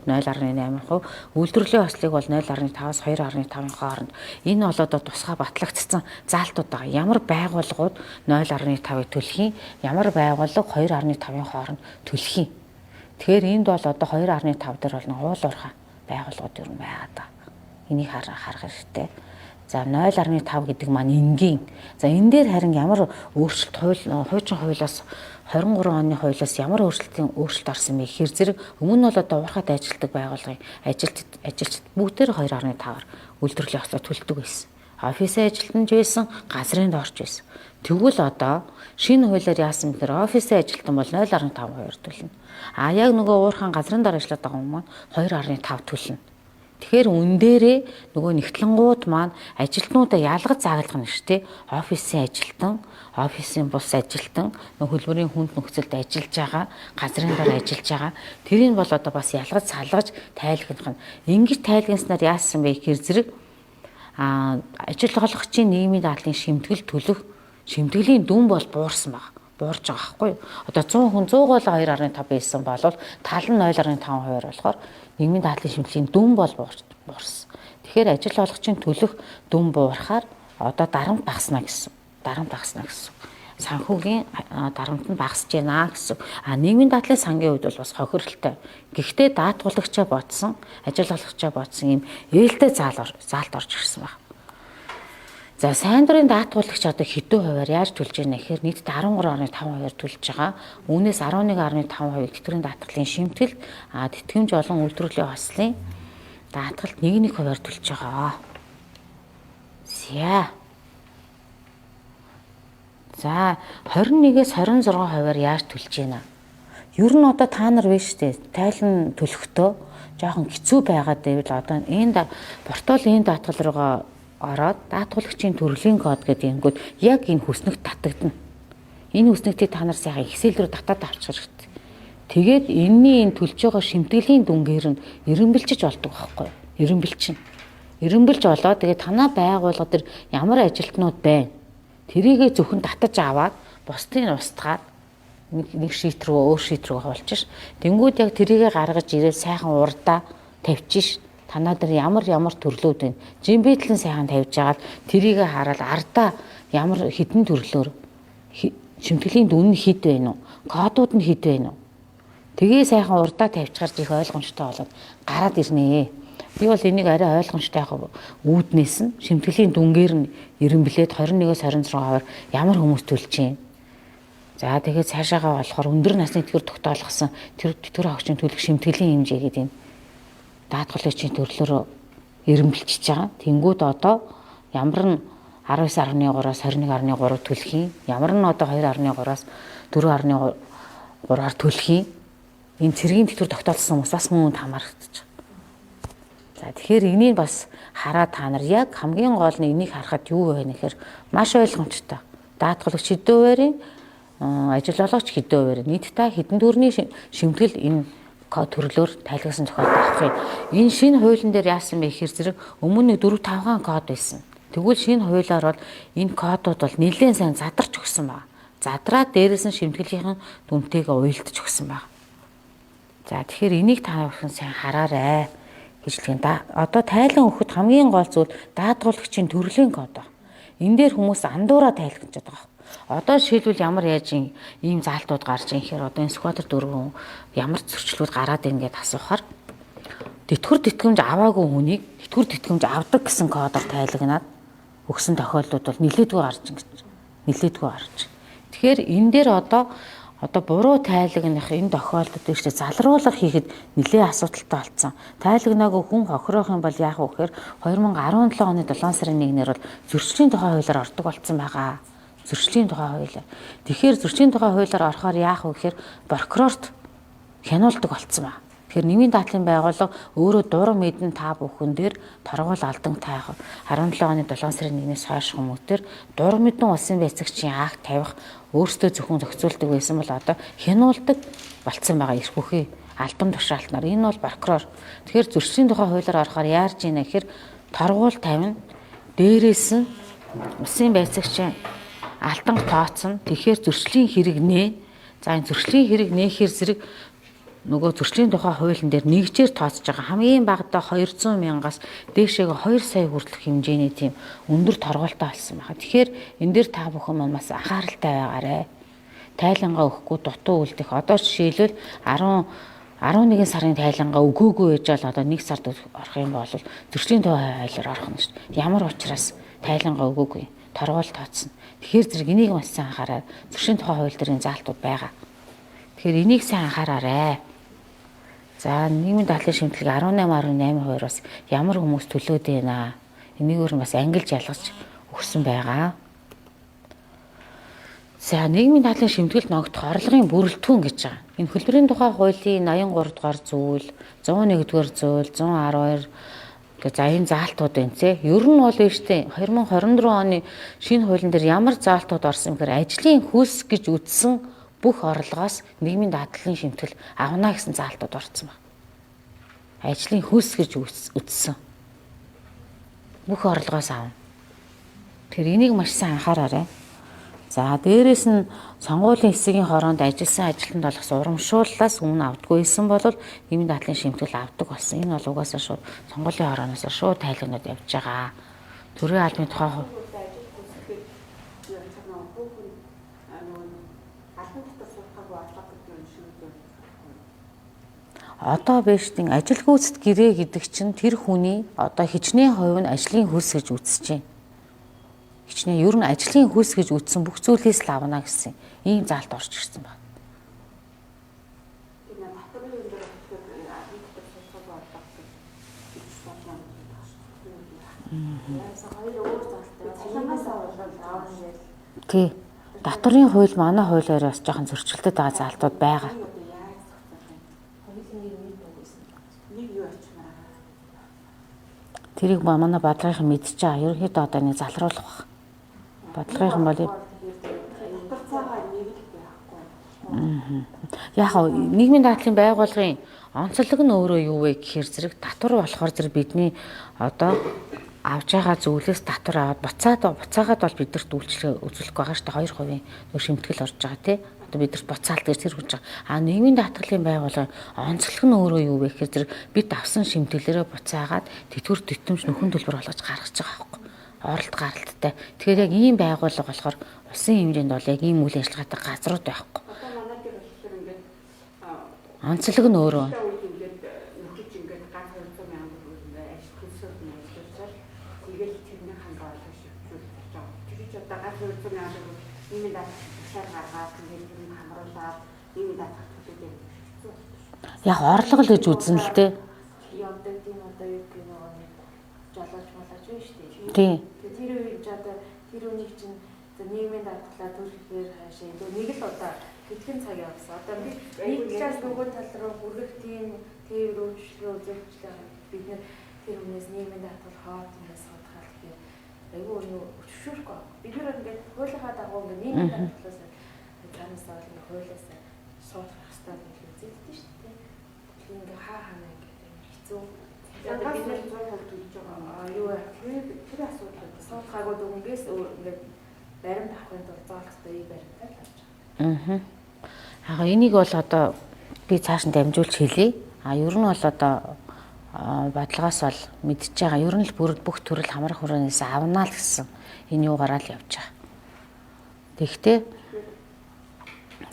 S1: 0.8%, үйлдвэрлэлийн ослыг бол 0.5-аас 2.5-ын хооронд. Энэ бол одоо тусгай батлагдсан заалтууд байгаа. Ямар байгууллагууд 0.5-ыг төлөх юм, ямар байгууллага 2.5-ын хооронд төлөх юм. Тэгэхээр энд бол одоо 2.5 дээр бол уулуурхай байгууллагууд ер нь байгаа даа. Энийг харах хэрэгтэй. За 0.5 гэдэг маань энгийн. За энэ дээр харин ямар өөрчлөлт хуучин хуулиас 23 оны хуулиас ямар өөрчлөлт орсон бэ гэхээр зэрэг өмнө нь бол одоо уурхайд ажилладаг байгууллагын ажилчид бүгдээр 2.5-аар үйлдвэрлэлийн ослоо төлдөг байсан. Офисын ажилтнаж байсан, газрын доорч байсан. Тэгвэл одоо шинэ хуулиар яасан бэхээр офисын ажилтан бол 0.5% төлнө. А яг нөгөө уурхайн газрын доор ажилладаг хүмүүс маань 2.5 төлнө. Тэгэхээр үн дээрээ нөгөө нэгтлэнгууд маань ажилтнуудаа ялгаж зааглах нь шүү дээ. Офисын ажилтан, офисын бус ажилтан, хөлбөрийн хүнд нөхцөлд ажиллаж байгаа, газрын дор ажиллаж байгаа. Тэрийг бол одоо бас ялгаж салгаж тайлгнах нь. Ингэж тайлгнаснаар яасан бэ гэхээр зэрэг ажил олгогчийн нийгмийн даатгалын шимтгэл төлөх шимтгэлийн дүн бол буурсан байна. Буурж байгаа байхгүй юу? Одоо 100 хүн 100 гол 2.5 байсан бол тал нь 0.5% болохоор нийгмийн даатгалын шимтгэлийн дүн бол буурсан. Тэгэхээр ажил олгогчийн төлөх дүн буурахаар одоо дарамт багасна гэсэн. Дарамт багасна гэсэн. Санхүүгийн дарамт нь багасж байна гэсэн. Нийгмийн даатгалын сангийн хувьд бол бас хохирлолтой. Гэхдээ даатгуулагчаа бодсон, ажил олгогчаа бодсон юм ээлтэй заалт орж ирсэн байна. За сайн дурын даатгуулагч одоо хэдэн хувиар яаж төлж байна гэхээр нийтдээ 13.5% төлж байгаа. Үүнээс 11.5% тэтгэврийн даатгалын шимтгэл, тэтгэмж олон үйлдвэрлэлийн ослын даатгалд 1.1% төлж байгаа. За 21-ээс 26%-аар яаж төлж байна? Ер нь одоо та нар биш үү? Тайлан төлөхдөө жоохон хэцүү байгаад байвал одоо энэ порталын даатгал руугаа ороод даатгуулагчийн төрлийн код гэдэг юмгууд яг энэ хүснэгт татагдана. Энэ хүснэгтийг та нар сайхан Excel рүү татаад авчих хэрэгтэй. Тэгээд энэний энэ төлж байгаа шимтгэлийн дүнгээр нь эренбэлчиж олдог байхгүй юу? Эренбэлж олоод тэгээд танаа байгууллага дээр ямар ажилтнууд байна? Тэрийгэ зөвхөн татаж аваад бусдыг устгаад нэг шийт рүү өөр шийт рүү хавуулчих. Тэнгүүд яг тэрийгэ гаргаж ирээд сайхан урдаа тавьчих. Танаа дээр ямар төрлүүд байна. Жимбэтлэн сайхан тавьж агаад тэрийгэ хараад ардаа ямар хідэн төрлөөр шимтгэлийн дүн нь хэд байна уу? Кодууд нь хэд байна уу? Тэгээ сайхан урдаа тавьчихарч их ойлгомжтой болоод гараад ирнэ. Би бол энийг арай ойлгомжтой яг үүднээс нь шимтгэлийн дүнгээр нь эренблээд 21-с 26%-аар ямар хүмүүс төлж чинь. За тэгээд цаашаагаа болохоор өндөр насны тэтгэвэр тогтоолгосон тэр тэтгэвэр авагчийн төлөх шимтгэлийн хэмжээ гэдэг энэ даатгуулагчийн төрлөөр эренбэлчиж байгаа. Тэнгүүд одоо ямар нь 19.3-аас 21.3 төлөх юм. Ямар нь одоо 2.3-аас 4.3-аар төлөх юм. Энэ цэргийн тэтгэвэр тогтоолсон хүмүүс бас мөн хамаарагдаж байна. За тэгэхээр энийг бас хараад та нар яг хамгийн гол нь энийг харахад юу вэ гэхээр маш ойлгомжтой. Даатгалагч хэдэн хувийн ажил олгогч хэдэн хувийн нийтдээ хэдэн төгрөгийн шимтгэл энэ код төрлөөр тайлбарсан тохиолдолд авах юм. Энэ шинэ хуулийн дээр яасан бэ гэхээр зэрэг өмнө 4-5 код байсан. Тэгвэл шинэ хуулиар бол энэ кодууд бол нэлээд сайн задарч өгсөн байна. Задраад дээрээс нь шимтгэлийн дүнтэйгээ уялдаж өгсөн байна. За тэгэхээр энийг та бүхэн сайн хараарай гэж хэлген. Одоо тайлан өгөхөд хамгийн гол зүйл даатгуулагчийн төрлийн код байна. Энэ дээр хүмүүс андуураа тайлбарчаад байгаа. Одоо жишээлбэл ямар яаж ийм заалтууд гарч ирэх хэрэг одоо энэ Сүхбаатар дөрвөн ямар зөрчлүүд гараад ингээд асуухаар тэтгэвэр тэтгэмж аваагүй хүнийг тэтгэвэр тэтгэмж авдаг гэсэн кодоор тайлагнаад өгсөн тохиолдлууд бол нилээдгүй гарч ингэж нилээдгүй гарч. Тэгэхээр энэ дээр одоо буруу тайлагнах энэ тохиолдолд ихтэй залруулга хийхэд нилээ асуудалтай болсон. Тайлагнаагүй хүн хохирох юм бол яах вэ гэхээр 2017 оны 7 сарын 1-нд бол зөрчлийн тухай хуулиар ордог болсон байгаа. Зөрчлийн тухай хуулиар. Тэгэхээр зөрчлийн тухай хуулиар орохоор яах вэ гэхээр прокурорт хянуулдаг болсон байна. Тэгэхээр нийгмийн даатгалын байгууллага өөрөө дуран мэдэн та бүхэн дээр торгуул алдан таах 17 оны 7 сарын 1-ээс хойш хүмүүстэр дуран мэдэн улсын байцаагчийн акт тавих өөрсдөө зөвхөн зохицуулдаг байсан бол одоо хянуулдаг болцсон байгаа эрх бүхий албан тушаалтнаар энэ бол прокурор. Тэгэхээр зөрчлийн тухай хуулиар орохоор яарж ийнэ гэхээр торгуул тавина. Дээрээс нь улсын байцаагчийн алтан тооцсон. Тэгэхээр зөрчлийн хэрэг нээ. За энэ зөрчлийн хэрэг нээхээр зэрэг нөгөө зөрчлийн тухай хуулийн дээр нэгжээр тооцож байгаа хамгийн багадаа 200 мянгаас дээшээгээ 2 сая хүртэлх хэмжээний тийм өндөр торгуультай болсон байна. Тэгэхээр энэ дээр та бүхэн маань бас анхааралтай байгаарай. Тайлангаа өгөхгүй дутуу үлдэх. Одоо жишээлбэл 11 сарын тайлангаа өгөөгүй байж бол одоо 1 сард орох юм бол зөрчлийн тухай хуулиар орох нь шүү дээ. Ямар учраас тайлангаа өгөөгүй торгуул тооцсон. Тэгэхээр зэрэг энийг маш сайн анхаараа. Зөрчлийн тухай хууль дээр энэ заалтууд байгаа. Тэгэхээр энийг сайн анхаараарай. За нийгмийн даатгалын шимтгэлийг 18.8%-аас ямар хүмүүс төлөөд байна. Энийг өөр нь бас ангилж ялгаж өгсөн байгаа. За нийгмийн даатгалын шимтгэлд ногдох орлогын бүрэлдэхүүн гэж байгаа. Энэ хөлбөрийн тухай хуулийн 83 дугаар зүйл, 101 дугаар зүйл, 112 за энэ заалтууд байна те. Ер нь бол ийштэй 2024 оны шинэ хуулийн дээр ямар заалтууд орсон гэхээр ажлын хөлс гэж үздсэн бүх орлогоос нийгмийн даатгалын шимтгэл авна гэсэн заалтууд орсон байна. Ажлын хөлс гэж үздсэн бүх орлогоос авна. Тэгэхээр энийг маш сайн анхаараарай. За дээрэс нь сонгуулийн хэсгийн хороонд ажилласан ажилтнанд болох урамшууллаас өмнө авдаггүй байсан бол нийгмийн даатгалын шимтгэл авдаг болсон. Энэ бол угаасаа шууд сонгуулийн хорооноос шууд тайлагнаад явж байгаа. Төрийн албаны тухай одоо бэштийн ажил гүйцэд гэрээ гэдэг чинь тэр хүний одоо хичнээн хувь нь ажлын хөлс гэж үзэж байна. Хичнээн ер нь ажлын хөлс гэж үзсэн бүх зүйлээс л авна гэсэн ийм заалт орж ирсэн байна. Тий. Татварын хууль манай хуулиар бас жоохон зөрчилдөд байгаа заалтууд байгаа. Тэрийг манай бодлогын мэдчихэж байгаа. Ерөнхийдөө одоо нэг залруулах баг. Бодлогын бол яг нийгмийн даатгалын байгууллагын онцлог нь өөрөө юу вэ гэхээр зэрэг татвар болохоор зэрэг бидний одоо авж байгаа зүйлээс татвар аваад буцаагаад бол бидэрт үйлчлэг үзүүлэх байгаа шүү дээ 2% шимтгэл орж байгаа тий. Одоо бидэрт буцаалт гэж зэрэг болж байгаа. А нийгмийн даатгалын байгууллагын онцлог нь өөрөө юу вэ гэхээр зэрэг бид авсан шимтгэлээрээ буцаагаад тэтгэвэр тэтгэмж нөхөн төлбөр болгож гаргаж байгаа байхгүй. Оролт гаралттай. Тэгэхээр яг ийм байгууллага болохоор улсын хэмжээнд бол яг ийм үйл ажиллагаатай газрууд байхгүй. Онцлог нь өөрөө. Яг орлого л гэж үзнэ л дээ.
S2: Тийм одоо юу гэх юм жолооч молооч биш үү?
S1: Тийм.
S2: Тэр үед одоо үнийг чинь нийгмийн даатгалаа төрөхээр хаашаа нэг л удаа хэдхэн цаг явсан. Одоо би нэг талаас нөгөө тал руу хүргэх тийм тээвэр өөрчлөлөө үзүүлчлээ бид нэр тэр хүнээс нийгмийн даатгал хоод юмээс судахаар гэх айгүй юу өчшөөрөхгүй. Бид нэр ингээд хуулийнхаа дагуу ингээд нийгмийн даатгалаас танаас бол ингээд хуулиас суудах хэрэгтэй гэж үзэгдэж шүү дээ. Тэгэхээр ингээд хаана ингээд хэцүү. Одоо бид нэр 100% төлж байгаа. Юу вэ? Тэр асуудал суудахаагүй дүнгээс ингээд баримт авахын тулд заах хэрэгтэй баримтаар л авч байгаа.
S1: Аа энийг бол одоо би цааш нь дамжуулж хэлье. Ер нь бол одоо бодлогоос бол мэдж байгаа. Ер нь л бүх төрөл хамрах хураанаас авнаа л гэсэн энэ юугаараа л явж байгаа. Тэгэхдээ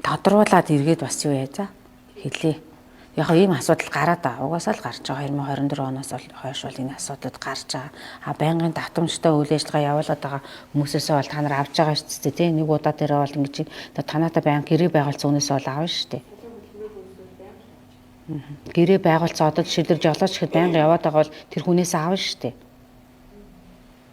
S1: тодруулаад эргээд бас юу яа за хэлье. Яг ийм асуудал гараад байгаа. Угаасаа л гарч байгаа. 2024 оноос хойш бол энэ асуудал гарч байгаа. Байнгын давтамжтай үйл ажиллагаа явуулаад байгаа хүмүүсээсээ бол та нар авч байгаа шүү дээ. Тийм нэг удаа дээрээ бол ингэж танаатай байнг гэрээ байгуулсан үнээсээ бол авна шүү дээ. Гэрээ байгуулсан одоо жишээлбэл жолооч ихэд байнга яваад байгаа бол тэр хүнээс авна шүү дээ.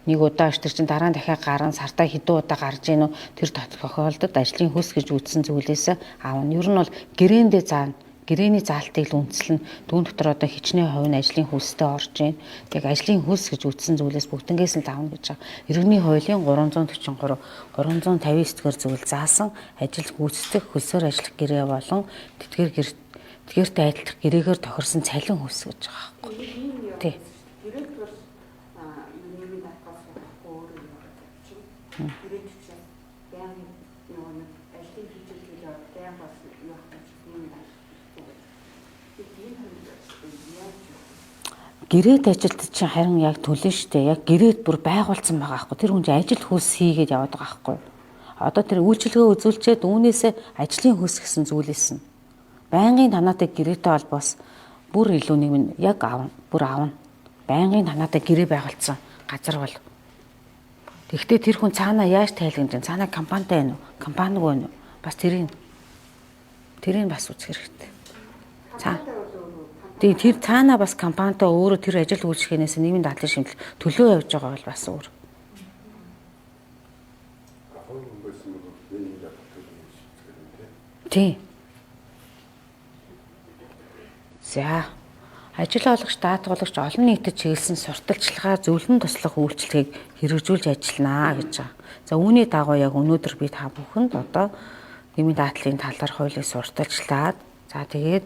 S1: Нэг удаа ш тэр чин дараа нь дахиад гарan сартаа хэдэн удаа гарж ийн үү тэр тохиолдолд ажлын хөс гэж үзсэн зүйлээс авна. Ер нь бол гэрээндээ заана. Гэрээний заалтыг л үндэслэн дүүн дотор одоо хичнээн хувь нь ажлын хөлстэй орж ийн. Тэг ажлын хөлс гэж үзсэн зүйлээс бүгднгээс нь давна гэж байгаа. Иргэний хуулийн 343 359 дэх зүйл заасан ажил гүйцэтгэх хөлсөөр ажиллах гэрээ болон тэтгэртэй адилах гэрээгээр тохирсон цалин хөлс гэж байгаа байхгүй. Тий.
S2: Директор нийгмийн даатгал суулгахгүй өөрөө яваад гэрээ чинь баян нөгөө ажлын хичээлүүд яваад баян бас юу ахчих юм байна.
S1: Гэрээд ажилтд чинь харин яг төлнө штэ. Яг гэрээд бүр байгуулсан байгаа байхгүй. Тэр хүн чинь ажил хөлс хийгээд яваад байгаа байхгүй. Одоо тэр үйлчилгээ үзүүлчихэд үүнээсээ ажлын хөлс гэсэн зүйлээс нь байнгын танаатай гэрээтэй холбоос бүр илүү нэг нь яг авна. Бүр авна. Байнгын танаатай гэрээ байгуулсан газар бол. Тэгвэл тэр хүн цаанаа яаж тайлгнаж байна? Цаанаа компанитай байна уу? Компаниг байна уу? Бас тэрийг бас үзэх хэрэгтэй. Тэгээ тэр цаанаа бас компанитай өөрөө тэр ажил үйлчлэхээс нийгмийн дадлын шимтэл төлөө явж байгаа бол бас өөр. Тий. За ажил олгогч даатгуулагч олон нийтэд чиглэсэн сурталчилгаа зөвлөн туслах үйлчлэгийг хэрэгжүүлж ажилланаа гэж байгаа. За үүний дагуу яг өнөөдөр бид та бүхэнд одоо нийгмийн дадлын талаар хуулийг сурталчлаад за тэгээд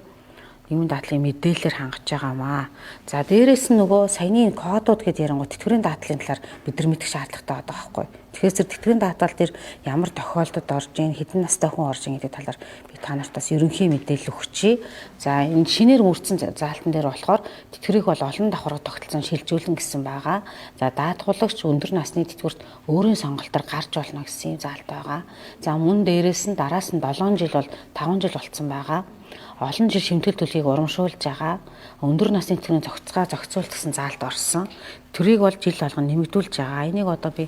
S1: нийгмийн дадлын мэдээлэлээр хангаж байгаамаа. За дээрэс нь нөгөө саяны кодууд гэдээ ярангуй тэтгэврийн дадлын талаар бид нар мэдэх шаардлагатай байгаа байхгүй. Тэгэхээр зэрэг тэтгэврийн даатгал дээр ямар тохиолдолд орж ийн, хэдэн настай хүн орж ийн гэдэг талаар би та нартаас ерөнхий мэдээлэл өгчий. За энэ шинээр мөрдсөн заалтан дээр болохоор тэтгэврийг бол олон давхарга тогтолцсон шилжүүлэн гэсэн байгаа. За даатгуулагч өндөр насны тэтгэврт өөрийн сонголтоор гарч болно гэсэн заалт байгаа. За мөн дээрэс нь дараас нь 7 жил бол 5 жил болцсон байгаа. Олон жил шимтгэл төлгийг урамшуулж байгаа. Өндөр насны тэтгэврийн зохицуулт гэсэн заалт орсон. Төрийг бол жил болгон нэмэгдүүлж байгаа. Энийг одоо би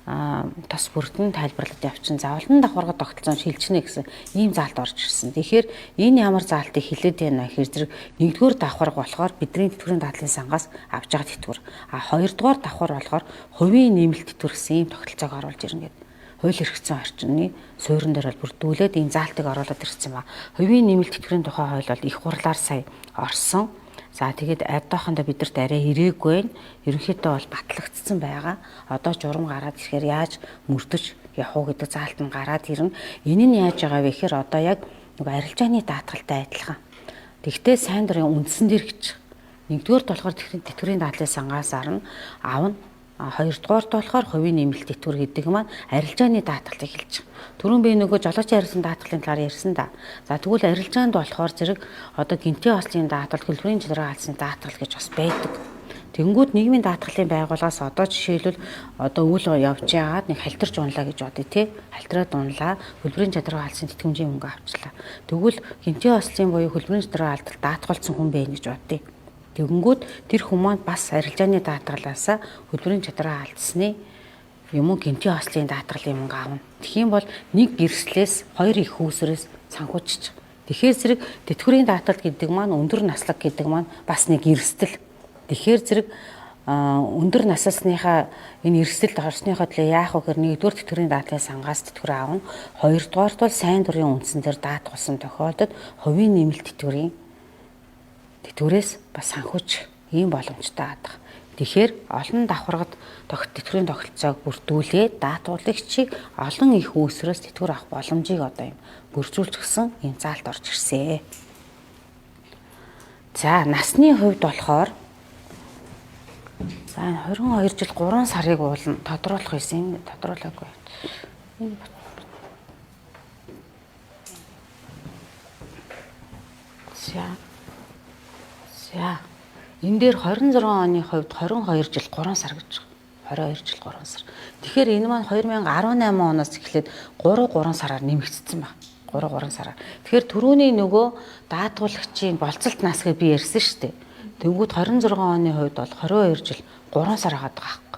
S1: тас бүрдэн тайлбарлаад явчихсан. За олон давхарга тогтолцоон шилжинэ гэсэн ийм заалт орж ирсэн. Тэгэхээр энэ ямар заалтыг хэлээд байна гэхээр зэрэг нэгдүгээр давхарга болохоор бидний тэтгэврийн дадлын сангаас авж байгаа тэтгэвэр. Хоёрдугаар давхар болохоор хувийн нэмэлт тэтгэвэр гэсэн ийм тогтолцоог оруулж ирнэ гэдэг. Хууль эрх зүйн орчны суурин дээр бол бүрдүүлээд энэ заалтыг оруулаад ирсэн ба. Хувийн нэмэлт тэтгэврийн тухай хууль бол их хурлаар сая орсон. За тэгээд аддоохондоо бидэрт арай ирээгүй нь ерөнхийдөө бол батлагдсан байгаа. Одоо журам гараад ирэхээр яаж мөрдөж явах уу гэдэг заалт нь гараад ирнэ. Энэ нь яаж байгаа вэ гэхээр одоо яг нөгөө арилжааны даатгалтай адилхан. Тэгвэл сайн дурын үндсэн дээр гэж. Нэгдүгээр болохоор тэтгэврийн дадлын сангаас авна. Хоёрдугаарт болохоор хувийн нэмэлт тэтгэвэр гэдэг маань арилжааны даатгалыг хэлж байгаа. Түрүүн би нөгөө жолоочийн арилсан даатгалын талаар ярьсан да. За тэгвэл арилжаанд болохоор зэрэг одоо гинтийн ослын даатгал, хөлбөрийн жадраа алсын даатгал гэж бас байдаг. Тэнгүүд нийгмийн даатгалын байгууллагаас одоо жишээлбэл одоо үйл явж яагаад нэг халтарч унлаа гэж бодъё тий. Халтараад унлаа, хөлбөрийн жадраа алсын тэтгэмжийн мөнгө авчлаа. Тэгвэл гинтийн ослын буюу хөлбөрийн жадраа алдалт даатгалсан хүн бэ гэж бодъё. Тэгэнгүүт тэр хүмүүс бас арилжааны даатгалаас хөлбөрийн чадраа алдсны юм уу гинтийн ослын даатгалын мөнгө авна. Тэгхийн бол нэг гэрслээс хоёр их хүүсрээс санхүүжиж. Тэгэхээр зэрэг тэтгэврийн даатгал гэдэг маань өндөр наслаг гэдэг маань бас нэг эрсдэл. Тэгэхээр зэрэг өндөр насалсныхаа энэ эрсдэлд орсныхоо төлөө яах вэ гэхээр нэгдүгээр тэтгэврийн даатгалын сангаас тэтгэвэр аавна. Хоёрдугаарт бол сайн дурын үндсэн дээр даатгалсан тохиолдолд хувийн нэмэлт тэтгэврээс бас санхүүж ийм боломжтой байдаг. Тэгэхээр олон давхаргад тэтгэврийн тогтолцоог бүрдүүлээд даатгуулагчийг олон их үүсвэрээс тэтгэвэр авах боломжийг одоо юм бүржүүлчихсэн ийм заалт орж ирсэн. За насны хувьд болохоор за 22 жил 3 сарыг уулна тодруулах байсан тодруулаагүй. За энэ дээр 26 оны хувьд 22 жил 3 сар гэж байгаа. 22 жил 3 сар. Тэгэхээр энэ маань 2018 оноос эхлээд 3 сараар нэмэгдсэн байна. 3 сараар. Тэгэхээр түрүүний нөгөө даатгуулагчийн болцолт нас гэж би ярьсан шүү дээ. Тэнгүүд 26 оны хувьд бол 22 жил 3 сар хагаад байгаа хэрэг.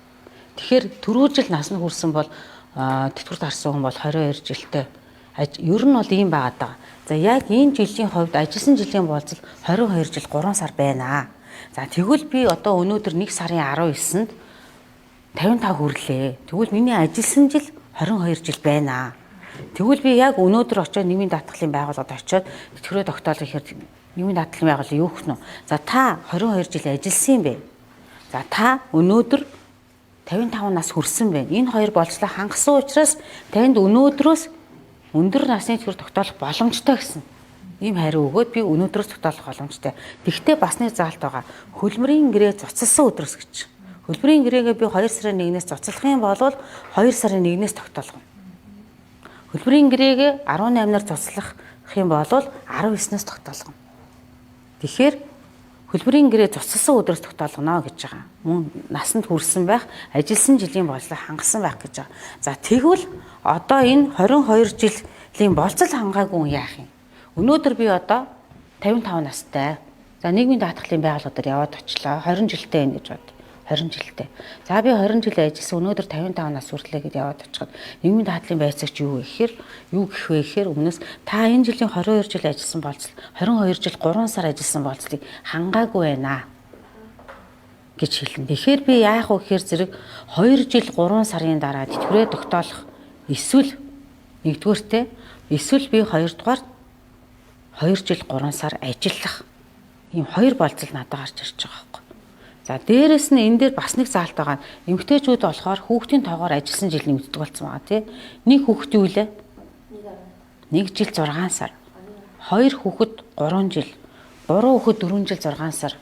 S1: Тэгэхээр түрүү жил насны хүрсэн бол тэтгэврт харсан хүн бол 22 жилтэй. Ер нь бол ийм байгаад байгаа. За яг энэ жилийн хувьд ажилласан жилийн болцол 22 жил 3 сар байна. За тэгвэл би одоо өнөөдөр 1 сарын 19-нд 55 хүрлээ. Тэгвэл миний ажилласан жил 22 жил байна. Тэгвэл би яг өнөөдөр очиод нийгмийн даатгалын байгууллагад очиод тэтгэврээ тогтоолох гэхээр нийгмийн даатгалын байгууллага юу гэх нь вэ? За та 22 жил ажилласан юм бэ. За та өнөөдөр 55 нас хүрсэн байна. Энэ хоёр болцлоо хангасан учраас танд өнөөдрөөс өндөр насны тэтгэвэр тогтоолох боломжтой гэсэн. Ийм хариу өгөөд би өнөөдрөөс тогтоолох боломжтой. Тэгвэл бас нэг заалт байгаа. Хөлбөрийн гэрээ цуцалсан өдрөөс гэж. Хөлбөрийн гэрээгээ би 2 сарын 1-ээс цуцлах юм бол 2 сарын 1-ээс тогтоолгоно. Хөлбөрийн гэрээгээ 18-наар цуцлах юм бол 19-нээс тогтоолгоно. Тэгэхээр хөлбөрийн гэрээ цуцлсан өдрөөс тогтоолгоно гэж байгаа. Мөн насанд хүрсэн байх, ажилласан жилийн болцлоо хангасан байх гэж байгаа. За тэгвэл одоо энэ 22 жилийн болцол хангаагүй яах юм? Өнөөдөр би одоо 55 настай. За нийгмийн даатгалын байгууллагад яваад очлоо. 20 жилтэй байна гэж бод. 20 жилтэй. За би 20 жил ажилласан өнөөдөр 55 нас хүртлээ гэд яваад очиход нийгмийн даатгалын байцаагч юу гэх вэ гэхээр өмнөөс та энэ жилийн 22 жил ажилласан болцол 22 жил 3 сар ажилласан болцлыг хангаагүй байна гэж хэлнэ. Тэгэхээр би яах вэ гэхээр зэрэг 2 жил 3 сарын дараа тэтгэврээ тогтоолох эсвэл нэгдүгээртэй эсвэл би хоёрдугаар 2 жил 3 сар ажиллах ийм хоёр болцол надад гарч ирж байгаа байхгүй. За дээрэс нь энэ дээр бас нэг заалт байгаа. Эмэгтэйчүүд болохоор хүүхдийн тоогоор ажилласан жил нэмэгддэг болсон байгаа тий. Нэг хүүхэд юу лээ? 1 жил 6 сар. 2 хүүхэд 3 жил. 3 хүүхэд 4 жил 6 сар.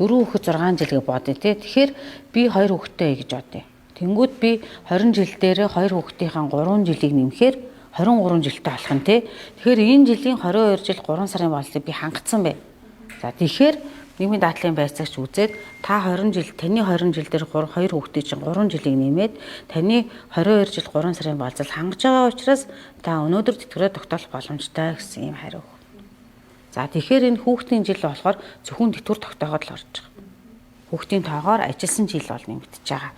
S1: 4 хүүхэд 6 жил гэж бодъё тий. Тэгэхээр би 2 хүүхэдтэй гэж бодъё. Тэнгүүд би 20 жил дээр 2 хүүхдийнхаа 3 жилийг нэмэхээр 23 жилтэй болох нь тий. Тэгэхээр энэ жилийн 22 жил 3 сарын болцлыг би хангацсан бай. За тэгэхээр нийгмийн даатгалын байцаагч үзээд та 20 жил таны 20 жил дээр 2 хүүхдээ чинь 3 жилийг нэмээд таны 22 жил 3 сарын болцол хангаж байгаа учраас та өнөөдөр тэтгэврээ тогтоолох боломжтой гэсэн юм хариу. За тэгэхээр энэ хүүхдийн жил болохоор зөвхөн тэтгэвэр тогтооход л орж байгаа. Хүүхдийн тоогоор ажилласан жил бол нэмэгдэж байгаа.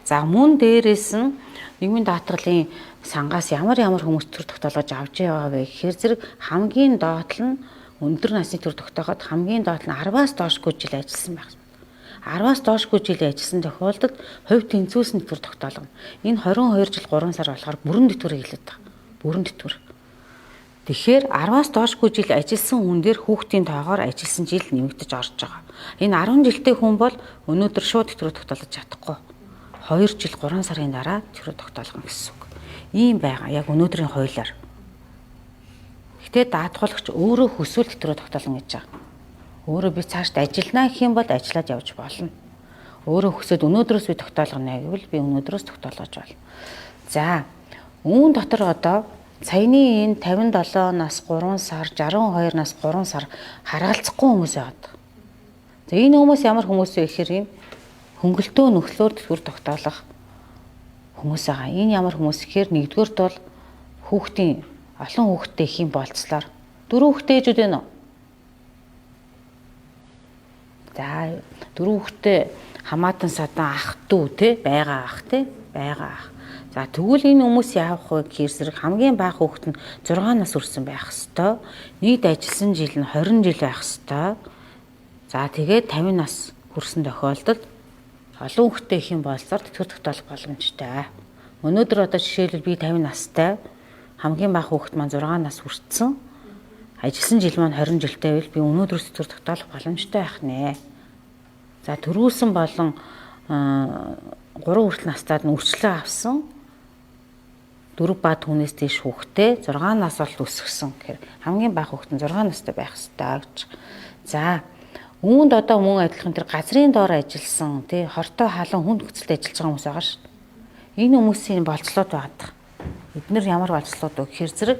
S1: За мөн дээрээс нь нийгмийн даатгалын сангаас ямар хүмүүс төр тогтоолгож авч байгаа вэ гэхээр зэрэг хамгийн доод нь өндөр насны төр тогтооход хамгийн доод нь 10-аас доошгүй жил ажилласан байх. 10-аас доошгүй жил ажилласан тохиолдолд хувь тэнцвүүсний төр тогтоолгоно. Энэ 22 жил 3 сар болохоор бүрэн тэтгэврийг хэлээд байгаа. Бүрэн тэтгэвэр. Тэгэхээр 10-аас доошгүй жил ажилласан хүн дээр хүүхдийн тоогоор ажилласан жил нэмэгдэж орж байгаа. Энэ 10 жилтэй хүн бол өнөөдөр шууд тэтгэврээ тогтоолж чадахгүй. 2 жил 3 сарын дараа тэтгэврээ тогтоолгоно гэсэн үг. Ийм байгаа яг өнөөдрийн хуулиар. Гэтэ даатгуулагч өөрөө хүсвэл тэтгэврээ тогтоолно гэж байгаа. Өөрөө би цаашд ажиллана гэх юм бол ажиллаад явж болно. Өөрөө хүсээд өнөөдрөөс би тогтоолгоно гэвэл би өнөөдрөөс тогтоолгож болно. За үүн дотор одоо саяны энэ 57 нас 3 сар 62 нас 3 сар харгалзахгүй хүмүүс байгаа. За энэ хүмүүс ямар хүмүүс вэ гэхээр юм хөнгөлтөө нөхлөөр тэтгэвэр тогтоолох хүмүүс байгаа. Энэ ямар хүмүүс гэхээр нэгдүгээрт бол хүүхдийн олон хүүхэдтэй их юм болцлоор 4 хүүхэдтэй ээжүүд байна уу? За 4 хүүхэдтэй хамаатан садан ах дүү те байгаа ах те байгаа ах. За тэгвэл энэ хүмүүс яавах вэ гэхээр зэрэг хамгийн бага хүүхэд нь 6 нас хүрсэн байх хэвээр. Нийт ажилласан жил нь 20 жил байх хэвээр. За тэгээд 50 нас хүрсэн тохиолдолд олон хүүхэдтэй их юм болсоор тэтгэр тогтоох боломжтой. Өнөөдөр одоо жишээлбэл би 50 настай хамгийн бага хүүхэд маань 6 нас хүрсэн. Ажилласан жил маань 20 жилтэй байвал би өнөөдрөөс тэтгэр тогтоох боломжтой байх нэ. За төрүүлсэн болон 3 хүртэл настайд нь үрчлээ авсан 4 ба түүнээс дээш хүүхэдтэй 6 нас бол өсгсөн гэхээр хамгийн бага хүүхэд нь 6 настай байх ёстой гэж. За үүнд одоо мөн адилхан тэр газрын доор ажилласан тий хортой халуун хүнд нөхцөлд ажиллаж байгаа хүмүүс байгаа шүү дээ. Энэ хүмүүсийн болцлоод байдаг. Эднэр ямар болцлоод вэ гэхээр зэрэг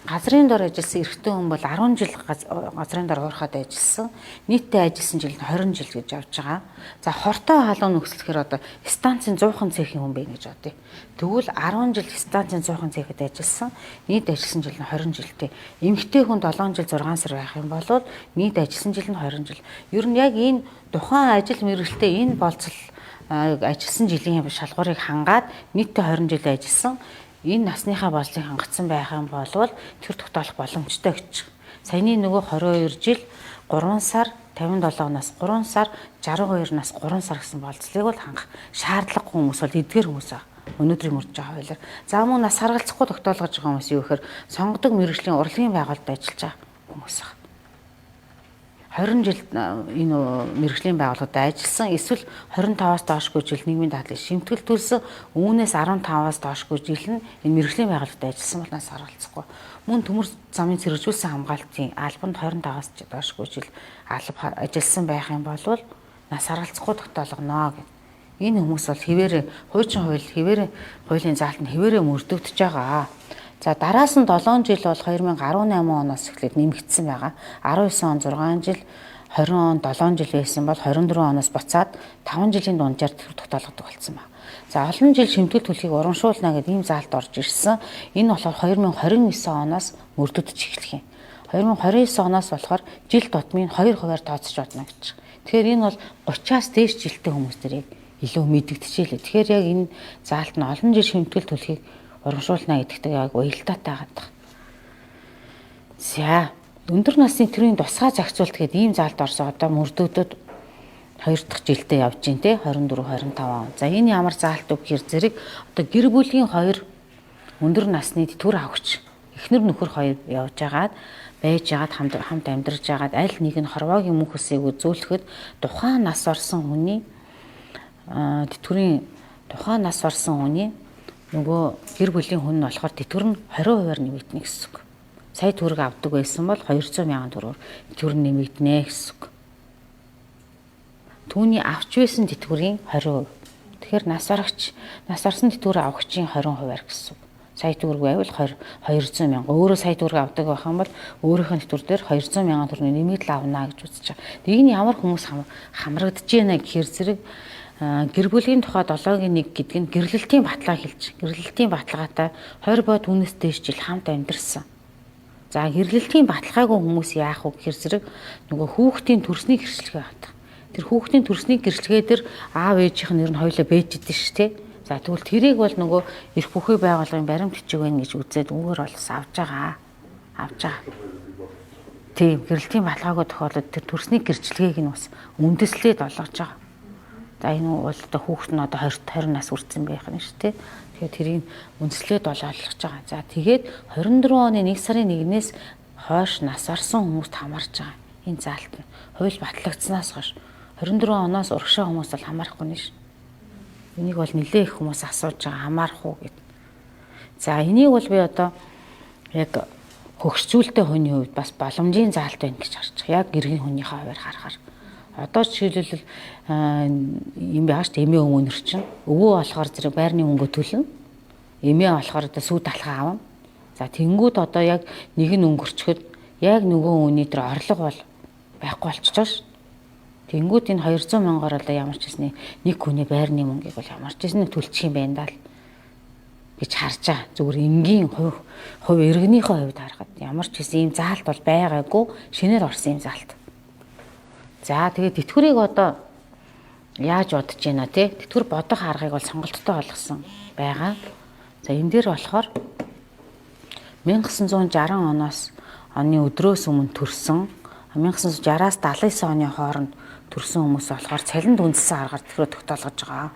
S1: газрын доор ажилласан эрэгтэй хүн бол 10 жил газрын доор хуурахад ажилласан. Нийтдээ ажилласан жил нь 20 жил гэж явж байгаа. За хортой халуун нөхцөл гэхээр одоо станцын 100хан цэхийн хүн бэ гэж бодъё. Тэгвэл 10 жил станцын 100хан цэхэд ажилласан. Нийт ажилласан жил нь 20 жилтэй. Эмэгтэй хүн 7 жил 6 сар байх юм бол нийт ажилласан жил нь 20 жил. Ер нь яг энэ тухайн ажил мэргэжилтэд энэ болцол ажилласан жилийн шалгуурыг хангаад нийтдээ 20 жил ажилласан. Энэ насныхаа болцыг хангацсан байх юм бол тэр тогтоох боломжтой гэж. Саяны нөгөө 22 жил 3 сар 57 нас 3 сар 62 нас 3 сар гэсэн болцлыг бол хангах шаардлагагүй хүмүүс бол эдгээр хүмүүс аа. Өнөөдрийн мөрж байгаа хуулиар. За мөн нас харгалзахгүй тогтоолгож байгаа хүмүүс юу гэхээр сонгодог мэргэжлийн урлагийн байгууллагад ажиллаж байгаа хүмүүс аа. 20 жил энэ мэргэжлийн байгууллагад ажилласан эсвэл 25-аас доошгүй жил нийгмийн дадлыг шимтгэл төлсөн үүнээс 15-аас доошгүй жил нь энэ мэргэжлийн байгууллагад ажилласан бол нас харгалзахгүй. Мөн төмөр замын зэрэгжүүлсэн хамгаалтын албанд 25-аас доошгүй жил алба ажилласан байх юм бол нас харгалзахгүй тогтоолгоно гэдэг. Энэ хүмүүс бол хിവэрэ хуучин хууль хിവэрэ хуулийн заалтанд хിവэрэ мөрдөгдөж байгаа. За дараас нь 7 жил бол 2018 оноос эхлээд нэмэгдсэн байгаа. 19 он 6 жил, 20 он 7 жил байсан бол 24 оноос буцаад 5 жилийн дунджаар тогтоологддог болсон байна. За олон жил шимтгэл төлөхийг урамшуулна гэдэг ийм заалт орж ирсэн. Энэ болохоор 2029 оноос мөрдөгдөж эхлэх юм. 2029 оноос болохоор жил тутмын 2%-аар тооцож бодно гэж. Тэгэхээр энэ бол 30-аас дээш жилтэй хүмүүс нарыг илүү мэдэгдэжээ. Тэгэхээр яг энэ заалт нь олон жил шимтгэл төлөхийг урамшуулна гэдэгтэй яг уялдаатай байгаа. За өндөр насны төрийн тусгай зохицуулт гэдэг ийм заалт орсон одоо мөрдөгдөд 2 дахь жилдээ явж гин те 24 25 он. За энэ ямар заалт вэ гэхээр зэрэг одоо гэр бүлийн 2 өндөр насны төр авагч эхнэр нөхөр 2 явж агаад байж агаад хамт амьдарч агаад аль нэг нь хорвоогийн мөнхөсийг үзүүлэхэд тухайн нас орсон хүний тэтгэврийн тухайн нас орсон хүний нөгөө гэр бүлийн хүн нь болохоор тэтгэвэр нь 20%-аар нэмэгдэнэ гэсэн үг. Сая төгрөг авдаг байсан бол 200 мянган төгрөгөөр тэтгэвэр нь нэмэгдэнэ гэсэн үг. Түүний авч байсан тэтгэврийн 20%. Тэгэхээр нас орсон тэтгэвэр авагчийн 20%-аар гэсэн үг. Сая төгрөг байвал 200 мянга. Өөрөө сая төгрөг авдаг байх юм бол өөрийнх нь тэтгэвэр дээр 200 мянган төгрөгийн нэмэгдэл авна гэж үзэж байгаа. Тэгээ энэ ямар хүмүүс хамрагдаж байна гэхээр зэрэг гэр бүлийн тухай 7-1 гэдэг нь гэрлэлтийн баталгаа хэлж. Гэрлэлтийн баталгаатай 20 бод үнэс дэш жил хамт амьдарсан. За гэрлэлтийн баталгаагүй хүмүүс яах вэ гэхээр зэрэг нөгөө хүүхдийн төрсний гэрчлэгээ авдаг. Тэр хүүхдийн төрсний гэрчлэгээ дээр аав ээжийнх нь ер нь хоёулаа бэж идэв ш тэ. За тэгвэл тэрийг бол нөгөө эрх бүхий байгууллагын баримт бичиг байна гэж үзээд үүгээр бол авж байгаа. Тийм гэрлэлтийн баталгаагүй тохиолдолд тэр төрсний гэрчлэгээг нь бас үндэслээд олгож байгаа. За энэ бол одоо хүүхэд нь одоо 20 нас хүрсэн байх нь шүү дээ. Тэгэхээр тэрийг үндэслээд олгож байгаа. За тэгээд 24 оны 1 сарын 1-ээс хойш нас орсон хүмүүст хамаарч байгаа. Энэ заалт нь хууль батлагдсанаас хойш 24 оноос урагшаа хүмүүс бол хамаарахгүй нь ш. Энийг бол нэлээ их хүмүүс асууж байгаа хамаарах уу гэд. За энийг бол би одоо яг хөгшчүүлтэй хүний хувьд бас боломжийн заалт байна гэж харж байгаа. Яг гэргийн хүнийхээ хувьд харахаар. Одоо жишээлбэл юм байгаа шүү дээ. Эмээ өвөнөр чинь өвөө болохоор зэрэг байрны мөнгө төлнө. Эмээ болохоор одоо сүү талхаа авна. За тэнгууд одоо яг нэг нь өнгөрчөхөд яг нөгөө өвөний тэр орлого бол байхгүй болчихж байгаа шүү. Тэнгууд энэ 200 мянгаар одоо ямар ч гэсэн нэг хүний байрны мөнгийг бол ямар ч гэсэн төлчих юм байна даа л гэж харж байгаа. Зүгээр энгийн хувь иргэнийхээ хувьд харахад ямар ч гэсэн ийм заалт бол байгаагүй шинээр орсон юм заалт. За тэгээд тэтгэврийг одоо яаж бодож байна те? Тэтгэвэр бодох аргыг бол сонголттой болгосон байгаа. За энэ дээр болохоор 1960 оноос оны өдрөөс өмнө төрсэн 1960-аас 79 оны хооронд төрсэн хүмүүс болохоор цалинд үндэслэн аргаар тэтгэрээ тогтоолгож байгаа.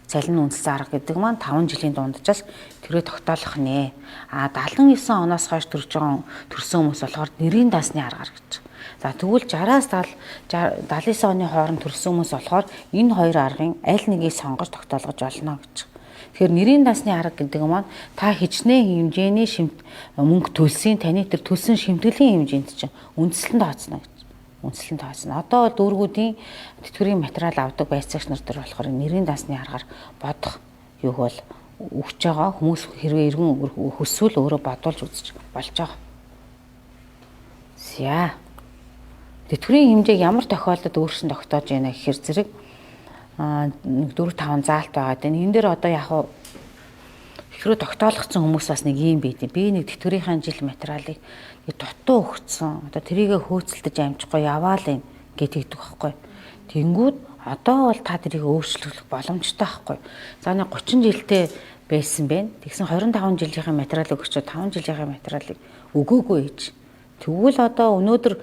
S1: Цалин үндэслэн арга гэдэг маань 5 жилийн дунджаас тэтгэрээ тогтоолох нэ. 79 оноос хойш төрсэн хүмүүс болохоор нэрийн даасны аргаар гэж. За тэгвэл 60-аас 79 оны хооронд төрсэн хүмүүс болохоор энэ хоёр аргын аль нэгийг сонгож тогтоолгож болно гэж. Тэгэхээр нэрийн даасны арга гэдэг маань та хичнээн хэмжээний мөнгө төлсөн таны тэр төлсөн шимтгэлийн хэмжээнд чинь үндэслэн тооцно гэж. Үндэслэн тооцно. Одоо дүүргүүдийн тэтгэврийн материал авдаг байцаагч нар дээр болохоор нэрийн даасны аргаар бодох юг бол өгч байгаа. Хүмүүс хэрвээ эргэн хүсвэл өөрөө бодуулж үзэж болж байгаа. За. Тэтгэврийн хэмжээг ямар тохиолдолд өөрчлөн тогтоож яана гэхээр зэрэг 4-5 заалт байгаа. Энэ дээр одоо яг тэтгэврээ тогтоолгоцсон хүмүүс бас нэг юм байд. Би нэг тэтгэврийн жил материалыг дутуу өгцсөн. Одоо тэрийг хөөцөлдөж амжихгүй яваал юм гэдэг байхгүй. Тэнгүүд одоо бол та тэрийг өөрчлөх боломжтой байхгүй. За нэг 30 жилдээ байсан байна. Тэгсэн 25 жилийн материалыг өгчөө 5 жилийн материалыг өгөөгүй ээж. Тэгвэл одоо өнөөдөр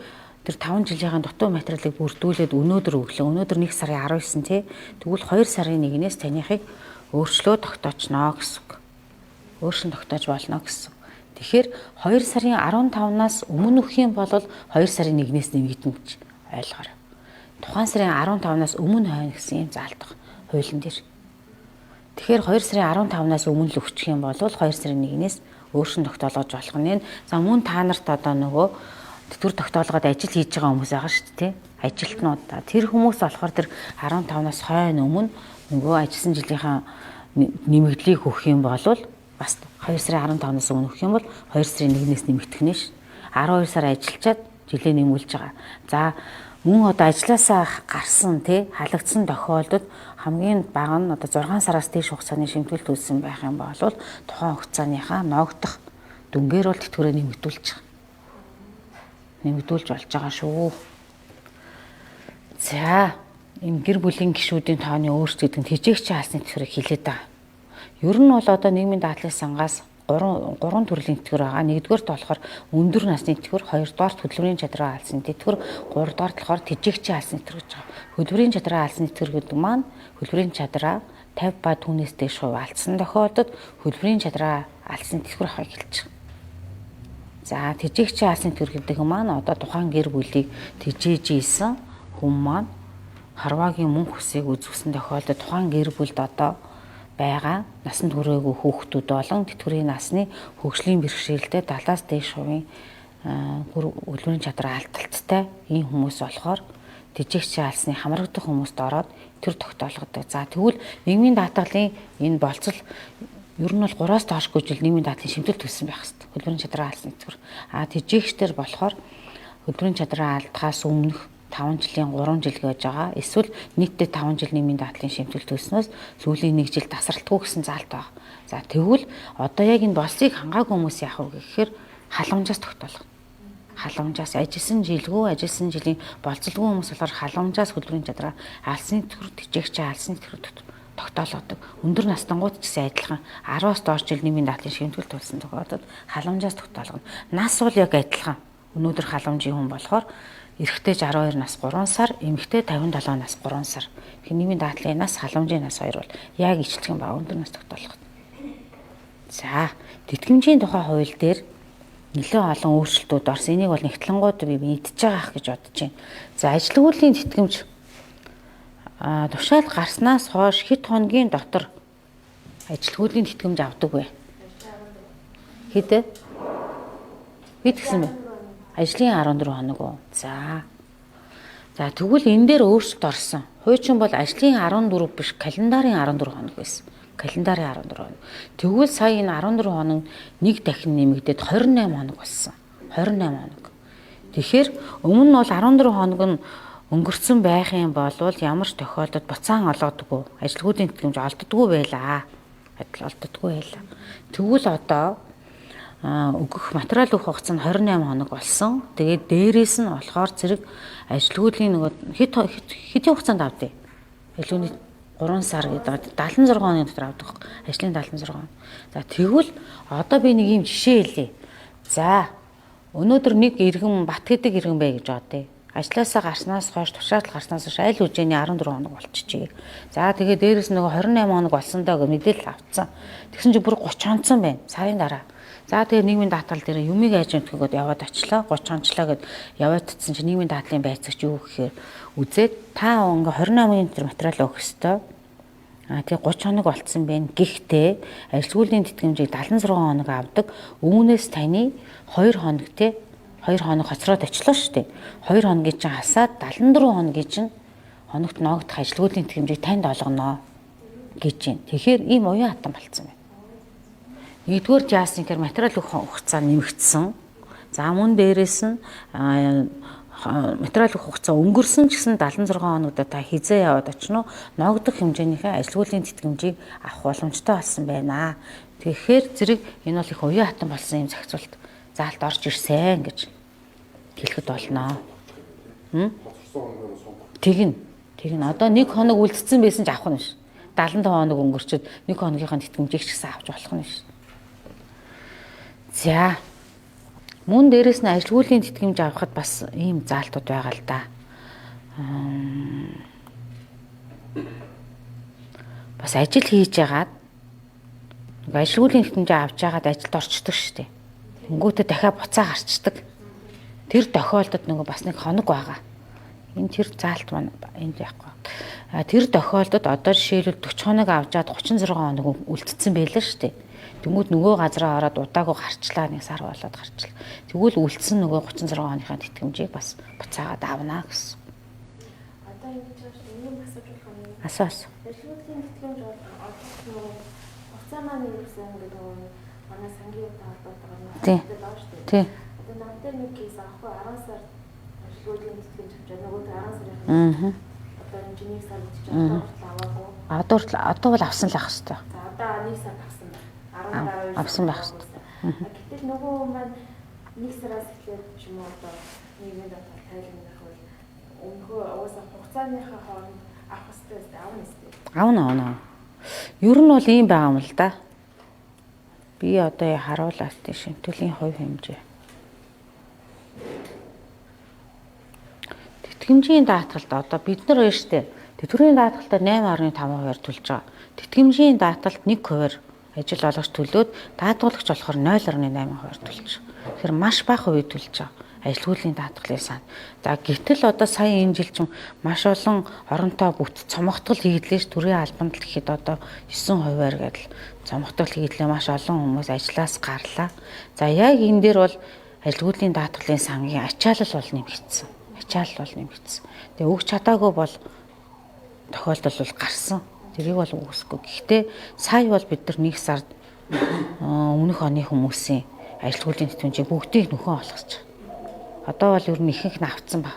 S1: тэр 5 жилийн дутуу материалыг бүрдүүлээд өнөөдөр өглөө өнөөдөр 1 сарын 19 тий. Тэгвэл 2 сарын 1-ээс таныхыг өөрчлөө тогтоочно гэсэн үг. Өөрчлөн тогтоож болно гэсэн. Тэгэхээр 2 сарын 15-наас өмнө өгөх юм бол 2 сарын 1-ээс нэмэгдэнэ гэж ойлгоорой. Тухайн сарын 15-наас өмнө хойно гэсэн юм заалт байна хуулийн дээр. Тэгэхээр 2 сарын 15-наас өмнө л өгчих юм бол 2 сарын 1-ээс өөрчлөн тогтоолгож болох нь. За мөн та нарт одоо нөгөө тэтгэвэр тогтоолгоод ажил хийж байгаа хүмүүс байгаа шүү дээ. Ажилтнууд. Тэр хүмүүс болохоор тэр 15-наас хойно өмнө нөгөө ажилласан жилийнхаа нэмэгдлийг өгөх юм бол бас 2 сарын 15-наас өмнө өгөх юм бол 2 сарын 1-ээс нэмэгдэх нэ ш. 12 сар ажиллачаад жилээ нэмүүлж байгаа. За мөн одоо ажилласаа гарсан тий халагдсан тохиолдолд хамгийн бага нь одоо 6 сараас дээш хугацааны шимтгэл төлсөн байх юм бол тухайн хугацааныхаа ногдох дүнгээр бол тэтгэврээ нэмэгдүүлж байгаа. Нэмэгдүүлж болж байгаа шүү. За энэ гэр бүлийн гишүүдийн тооны өөрчлөлт гэдэг нь тэжээгчийн хаалсны тэтгэврийг хэлээд байгаа. Ер нь бол одоо нийгмийн даатгалын сангаас 3 төрлийн тэтгэвэр байгаа. Нэгдүгээрт болохоор өндөр насны тэтгэвэр, хоёрдугаарт хөдөлмөрийн чадраа хаалсны тэтгэвэр, гуравдугаарт болохоор тэжээгчийн хаалсны тэтгэвэр гэж байгаа. Хөдөлмөрийн чадраа хаалсны тэтгэвэр гэдэг маань хөдөлмөрийн чадраа 50 ба түүнээс дээш хувь алдсан тохиолдолд хөдөлмөрийн чадраа хаалсны тэтгэвэр авахыг хэлж байгаа. За тэжээгчийн хаалсны тэтгэвэр гэдэг маань одоо тухайн гэр бүлийг тэжээж ийсэн хүн маань харваагийн мөнх хүсийг үзүүлсэн тохиолдолд тухайн гэр бүлд одоо байгаа насанд хүрээгүй хүүхдүүд болон тэтгэврийн насны хөгжлийн бэрхшээлтэй 70-аас дээш хувийн хөдөлмөрийн чадраа алдалттай ийм хүмүүс болохоор тэжээгчийн хаалсны хамрагдах хүмүүст ороод тэр тогтоолгодог. За тэгвэл нийгмийн даатгалын энэ болцол ер нь бол 3-аас доошгүй жил нийгмийн даатгалын шимтгэл төлсөн байх хэрэгтэй. Хөдөлмөрийн чадраа хаалсны тэтгэвэр. Тэжээгчдэр болохоор хөдөлмөрийн чадраа алдахаас өмнөх 5 жилийн 3 жил гэж байгаа. Эсвэл нийтдээ 5 жил нийгмийн даатгалын шимтгэл төлснөөс сүүлийн 1 жил тасралтгүй гэсэн заалт байна. За тэгвэл одоо яг энэ болцыг хангаагүй хүмүүс яах вэ гэхээр халамжаас тогтоолгоно. Халамжаас ажилласан жилийн болцолгүй хүмүүс болохоор халамжаас хөдөлмөрийн чадраа хаалсны тэтгэвэр тэжээгчийн хаалсны тэтгэвэр тогтоолгодог. Өндөр настангууд ч гэсэн адилхан 10-аас доош жил нийгмийн даатгалын шимтгэл төлсөн тохиолдолд халамжаас тогтоолгоно. Нас бол яг адилхан. Өнөөдөр халамжийн хүн болохоор эрэгтэй 62 нас 3 сар, эмэгтэй 57 нас 3 сар. Тэгэхээр нийгмийн даатгалын нас, халамжийн нас хоёр бол яг ижилхэн ба өндөр нас тогтоолгоно. За, тэтгэмжийн тухай хууль дээр нэлээд олон өөрчлөлтүүд орсон. Энийг бол нэгтлэнгууд би мэдчихэж байгаа гэж бодож байна. За, ажилгүйдлийн тэтгэмж тушаал гарснаас хойш хэд хоногийн дотор ажилгүйдлийн тэтгэмж авдаг вэ? Хэд? Хэд гэсэн бэ? Ажлын 14 хоног уу. За тэгвэл энэ дээр өөрчлөлт орсон. Хуучин бол ажлын 14 биш, календарын 14 хоног байсан. Календарын 14 хоног. Тэгвэл сая энэ 14 хоног нэг дахин нэмэгдээд 28 хоног болсон. 28 хоног. Тэгэхээр өмнө нь бол 14 хоног нь өнгөрцөн байх юм бол ямар ч тохиолдолд буцаан олгодоггүй. Ажилгүйдийн тэтгэмж олддоггүй байлаа. Олддоггүй байлаа. Тэгвэл одоо өгөх материал өгөх хугацаа нь 28 хоног болсон. Тэгээд дээрээс нь болохоор зэрэг ажилгүйдлийн нөгөө хэдийн хугацаанд авдээ. Ажилгүйдний 3 сар гэдэг 76 хоногийн дотор авдаг. Ажлын 76 хоног. За тэгвэл одоо би нэг юм жишээ хэлье. За өнөөдөр нэг иргэн Бат гэдэг иргэн бай гэж бодъё. Ажлаасаа гарснаас хойш тушаал гарснаас хойш аль үжээний 14 хоног болчихжээ. За тэгээ дээрэс нөгөө 28 хоног болсон даа гэж мэдээлэл авцсан. Тэгсэн чинь бүр 30 хонцсон байна. Сарын дараа. За тэгээ нийгмийн даатгал дээр юмыг ажимтгоод яваад очлоо. 30 хончлоо гэд яваад тцсэн чинь нийгмийн даатгалын байцаагч юу гэхээр үзээд та ингээ 28-ын тэр материал өгөх ёстой. Тэгээ 30 хоног болцсон байна. Гэхдээ ажилгүйдлийн тэтгэмжийг 76 хоног авдаг. Үүнээс таны 2 хоног те 2 хоног хоцроод очлоо шүү дээ. 2 хоногийн чинь хасаад 74 хоногийн чинь хоногт ноогдох ажилгүйдлийн тэтгэмжийг танд олгоно гэж байна. Тэгэхээр ийм уян хатан болцсон байна. Нэгдүгээр жаасын гэхээр материал өгөх хугацаа нэмэгдсэн. За мөн дээрээс нь материал өгөх хугацаа өнгөрсөн ч гэсэн 76 хоногт та хизээ яваад очно ноогдох хэмжээнийхээ ажилгүйдлийн тэтгэмжийг авах боломжтой болсон байна. Тэгэхээр зэрэг энэ бол их уян хатан болсон юм зохицуулт заалт орж ирсэн гэж хэлэхэд болно. Тэгнь одоо 1 хоног үлдсэн байсан ч авах нь ш. 75 хоног өнгөрчөд 1 хоногийнхаа тэтгэмжийг ч гэсэн авч болох нь ш. За мөн дээрэс нь ажилгүйдлийн тэтгэмж авахд бас ийм заалтууд байгаа л да. Бас ажил хийж ягаад ажилгүйдлийн тэтгэмжээ авч ягаад ажилд орчдөг шүү дээ. Тэнгүүтээ дахиад буцаа гарчдаг. Тэр тохиолдолд нөгөө бас нэг хоног байгаа. Энэ тэр заалт маань энд яахгүй. Тэр тохиолдолд одоо жишээлбэл 40 хоног авчаад 36 хоног үлдсэн байлаа шүү дээ. Тэнгүүд нөгөө газараа ороод удаагүй гарчлаа нэг сар болоод гарчлаа. Тэгвэл үлдсэн нөгөө 36 хоногийн тэтгэмжийг бас буцаагаад авна гэсэн.
S2: Одоо ингэж байна. Ийм асууж болох юм.
S1: Асуусан.
S2: Ажилгүйдлийн тэтгэмж бол одоо хугацаа маань ирсэн гэдэг нь манай сангийн удаа холбоотой байна.
S1: Тий.
S2: Одоо намтай нэг кейс авахгүй 10 сар ажилгүйдлийн тэтгэмж авчаа нөгөө 10 сарын. Одоо энэ чинь 1 сар гэж аваагүй.
S1: Одоо бол авсан л ах хэвээр.
S2: За одоо 1 сар авсан байна. 10 дараа
S1: авсан байх хэвээр.
S2: Гэтэл нөгөө маань 1 сараас эхлээд ч юм уу одоо нийгмийн даатгал тайлбар бол өмнөхөө угаасаа хугацааныхаа хооронд авах хэрэгтэй авна эсвэл
S1: Авна. Ер нь бол ийм байгаа юм л да. Би одоо харуулаад тийм шимтгэлийн хувь хэмжээ. Тэтгэмжийн даатгалд одоо бид нар байна штэ. Тэтгэврийн даатгалтаар 8.5% төлж байгаа. Тэтгэмжийн даатгалд 1% ажил олгогч төлөөд даатгуулагч болохоор 0.8% төлж байгаа. Тэгэхээр маш бага хувийг төлж байгаа. Ажилгүйдлийн даатгалын сан. За гэтэл одоо сая энэ жил чинь маш олон оронтой бүт цомогтгол хийгдлээс төрийн албанд л гэхэд одоо 9%-аар гэдэл цомогтгол хийгдлээ маш олон хүмүүс ажлаас гарлаа. За яг энэ дээр бол ажилгүйдлийн даатгалын сангийн ачаалал бол нэмэгдсэн. Тэгээ өгч чадаагүй бол тохиолдол бол гарсан. Тэрийг бол үгүйсгүй. Гэхдээ сая бол бид нар 1 сард өмнөх оны хүмүүсийн ажилгүйдлийн тэтгэмжийг бүгдийг нөхөн олгосч. Одоо бол ер нь ихэнх нь авцсан ба.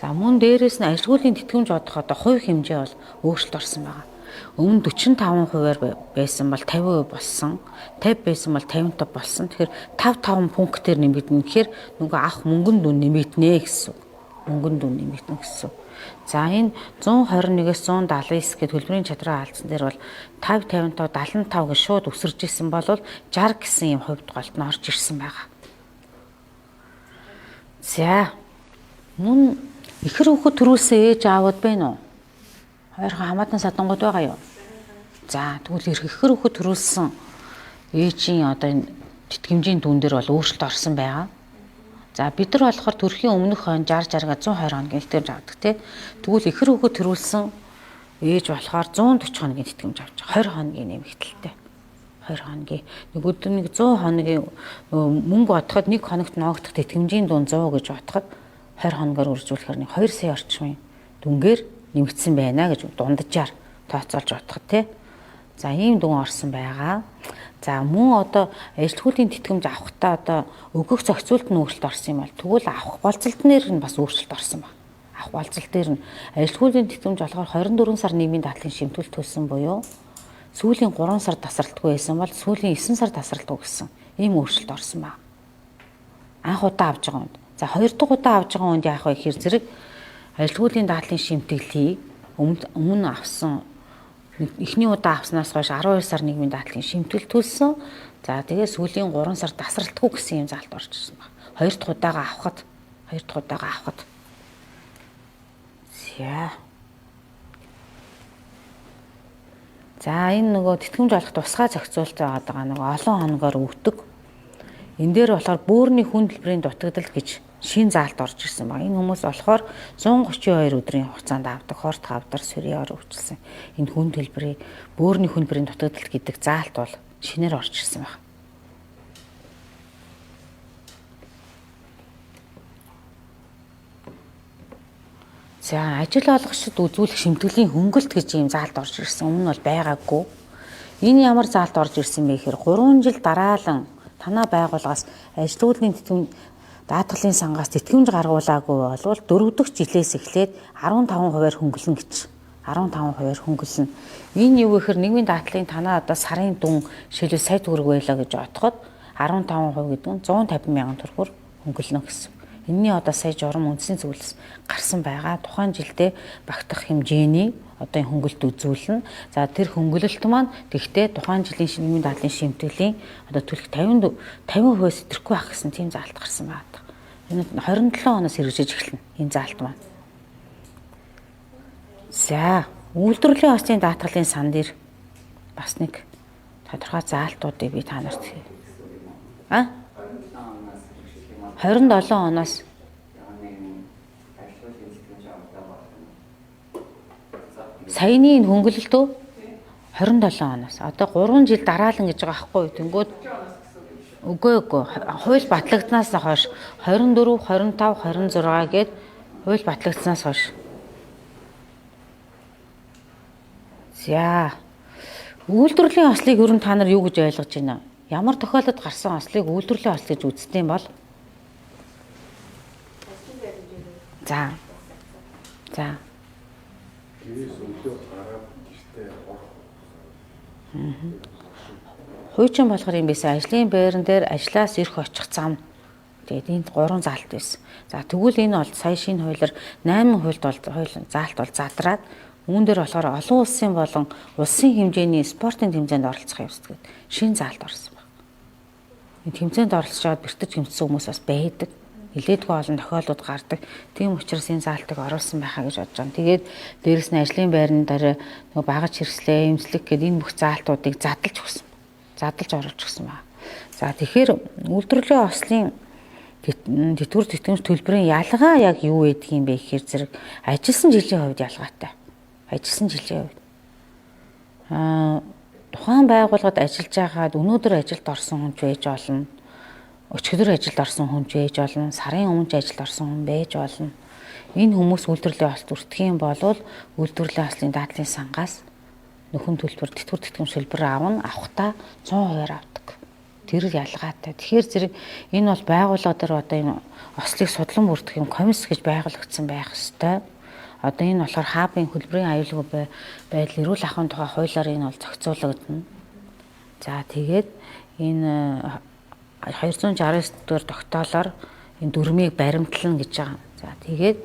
S1: За мөн дээрээс нь ажилгүйдлийн тэтгэмж бодох одоо хувь хэмжээ бол өөрчлөлт орсон байгаа. Өмнө 45%-аар байсан бол 50% болсон. 50 байсан бол 55 болсон. Тэгэхээр 5 пунктээр нэмэгдэнэ гэхээр нөгөө авах мөнгөнд дүн нэмэгдэнэ гэсэн. За энэ 121-ээс 179 гэд төлбөрийн чадраа алдсан дээр бол 50 55 75 гэж шууд өсөрж исэн бол 60 гэсэн юм хувьд голд нь орж ирсэн байгаа. За мөн ихэр хүүхэд төрүүлсэн ээж аавууд байна уу? Хоёрхан хамаатан садангууд байгаа юу? За тэгвэл ихэр хүүхэд төрүүлсэн ээжийн одоо энэ тэтгэмжийн дүн дээр бол өөрчлөлт орсон байгаа. За бид нар болохоор төрхийн өмнөх хон 60-60-га 120 хоногийн тэтгэмж авдаг тий. Тэгвэл ихэр хүүхэд төрүүлсэн ээж болохоор 140 хоногийн тэтгэмж авч байгаа. 20 хоногийн нэмэгдэлтэй. 20 хоногийн. Нөгөөд нэг 100 хоногийн мөнгө бодоход нэг хоногт ноогдох тэтгэмжийн дунд 100 гэж бодоход 20 хоногоор үржүүлэхээр нэг 2 сая орчмын дүнгээр нэмэгдсэн байна гэж дунджаар тооцоолж бодоход тий. За ийм дүн орсон байгаа. За мөн одоо ажилгүйдлийн тэтгэмж авахтаа одоо өгөх зохицуулт нь өөрчлөлт орсон юм бол тэгвэл авах болцолтнэр нь бас өөрчлөлт орсон байна. Авах болцолт дээр нь ажилгүйдлийн тэтгэмж болохоор 24 сар нийгмийн даатгалын шимтгэл төлсөн буюу сүүлийн 3 сар тасралтгүй байсан бол сүүлийн 9 сар тасралтгүй гэсэн ийм өөрчлөлт орсон байна. Анх удаа авж байгаа хүнд. За хоёр дахь удаа авж байгаа хүнд яах вэ гэхээр зэрэг ажилгүйдлийн даатгалын шимтгэлийг өмнө авсан эхний удаа авснаас хойш 12 сар нийгмийн даатгалын шимтгэл төлсөн. За тэгээ сүүлийн 3 сар тасралтгүй гэсэн юм заалт орж ирсэн байна. 2 дахь удаага авахад. За энэ нөгөө тэтгэмж олох тусгай зохицуулалт байгаа нөгөө олон хоногоор өгдөг. Энэ дээр болохоор бөөрийн хүн төлбөрийн дутагдал гэж шин заалт орж ирсэн баг. Энэ хүмүүс болохоор 132 өдрийн хугацаанд авдаг хорт хавдар сөрийн ор өвчлсөн. Энэ хүн төлбөрийн бөөрийн хүн төлбөрийн дутагдал гэдэг заалт бол шинээр орж ирсэн баг. За ажил олгогчид үзүүлэх шимтгэлийн хөнгөлт гэж ийм заалт орж ирсэн. Өмнө нь бол байгаагүй. Энэ ямар заалт орж ирсэн бэ гэхээр 3 жил дараалан танаа байгууллагаас ажилтнуудын тэтгэмж даатгалын сангаас тэтгэмж гаргуулаагүй болвол 4 дахь жилээс эхлээд 15%-аар хөнгөлнө гэж. 15%-аар хөнгөлнө. Энэ юу гэхээр нийгмийн даатгалын танаа одоо сарын дүн шилжил сая төгрөг байлаа гэж бодоход 15% гэдэг нь 150 мянган төгрөгөөр хөнгөлнө гэсэн. Энийний одоо сая журам үндсийн зөвлөс гарсан байгаа. Тухайн жилдээ багтах хэмжээний одоо энэ хөнгөлт үзүүлнэ. За тэр хөнгөлөлт маань тэгтээ тухайн жилийн нийгмийн даатгалын шимтгэлийн одоо төлөх 50% сэтрэхгүй байх гэсэн тийм заалт гарсан байна. Энэ 27 оноос хэрэгжиж эхэлнэ энэ заалт маань. За үйлдвэрлэлийн ослын даатгалын сан дээр бас нэг тодорхой заалтуудыг би та нарт 27 оноос саяны энэ хөнгөлөлтөө 27 оноос одоо 3 жил дараалан гэж байгаа байхгүй юу. Тэнгүүд үгүй хууль батлагдсанаас хойш 24, 25, 26 гээд хууль батлагдсанаас хойш. За үйлдвэрлэлийн ослыг ер нь та нар юу гэж ойлгож байна? Ямар тохиолдолд гарсан ослыг үйлдвэрлэлийн осл гэж үздэг юм бол? За. Хуучин болохоор юм байсан. Ажлын байран дээр ажлаас ирэх очих зам. Тэгээд энд 3 заалт байсан. За тэгвэл энэ бол сая шинэ хуулиар 8 хуульд бол заалт бол задраад үүн дээр болохоор олон улсын болон улсын хэмжээний спортын тэмцээнд оролцох явцдаг шинэ заалт орсон байна. Энэ тэмцээнд оролцож байгаад бэртэж хэмжсэн хүмүүс бас байдаг. Нилээдгүй олон тохиолдлууд гардаг. Тийм учраас энэ заалтыг оруулсан байхаа гэж бодож байна. Тэгээд дээрэс нь ажлын байрны дараа нөгөө багаж хэрэгслээ, эмзлэг гэдэг энэ бүх заалтуудыг задлж өгсөн. Задлж оруулж өгсөн байна. За тэгэхээр үйлдвэрлэлийн ослын тэтгэвэр тэтгэмж төлбөрийн ялгаа яг юу байдгийг юм бэ гэхээр зэрэг ажилласан жилийн хувьд ялгаатай. Ажилласан жилийн хувьд. Тухайн байгууллагад ажиллаж байгаад өнөөдөр ажилд орсон хүн ч байж болно. Өчигдөр ажилд орсон хүн ч байж болно. Сарын өмнө ч ажилд орсон хүн байж болно. Энэ хүмүүс үйлдвэрлэлийн ослд үртгэх юм бол үйлдвэрлэлийн ослын даатгалын сангаас нөхөн төлбөр тэтгэвэр тэтгэмж төлбөр авахдаа 100% авдаг. Тэр ялгаатай. Тэгэхээр зэрэг энэ бол байгууллага дээр одоо энэ ослыг судлан бүрдэх юм комисс гэж байгуулагдсан байх ёстой. Одоо энэ болохоор хаабын хөлбөрийн аюулгүй байдал эрүүл ахуйн тухай хуулиар энэ бол зохицуулагдана. За тэгээд энэ 269 дэх тогтоолоор энэ дүрмийг баримтлана гэж байгаа. За тэгээд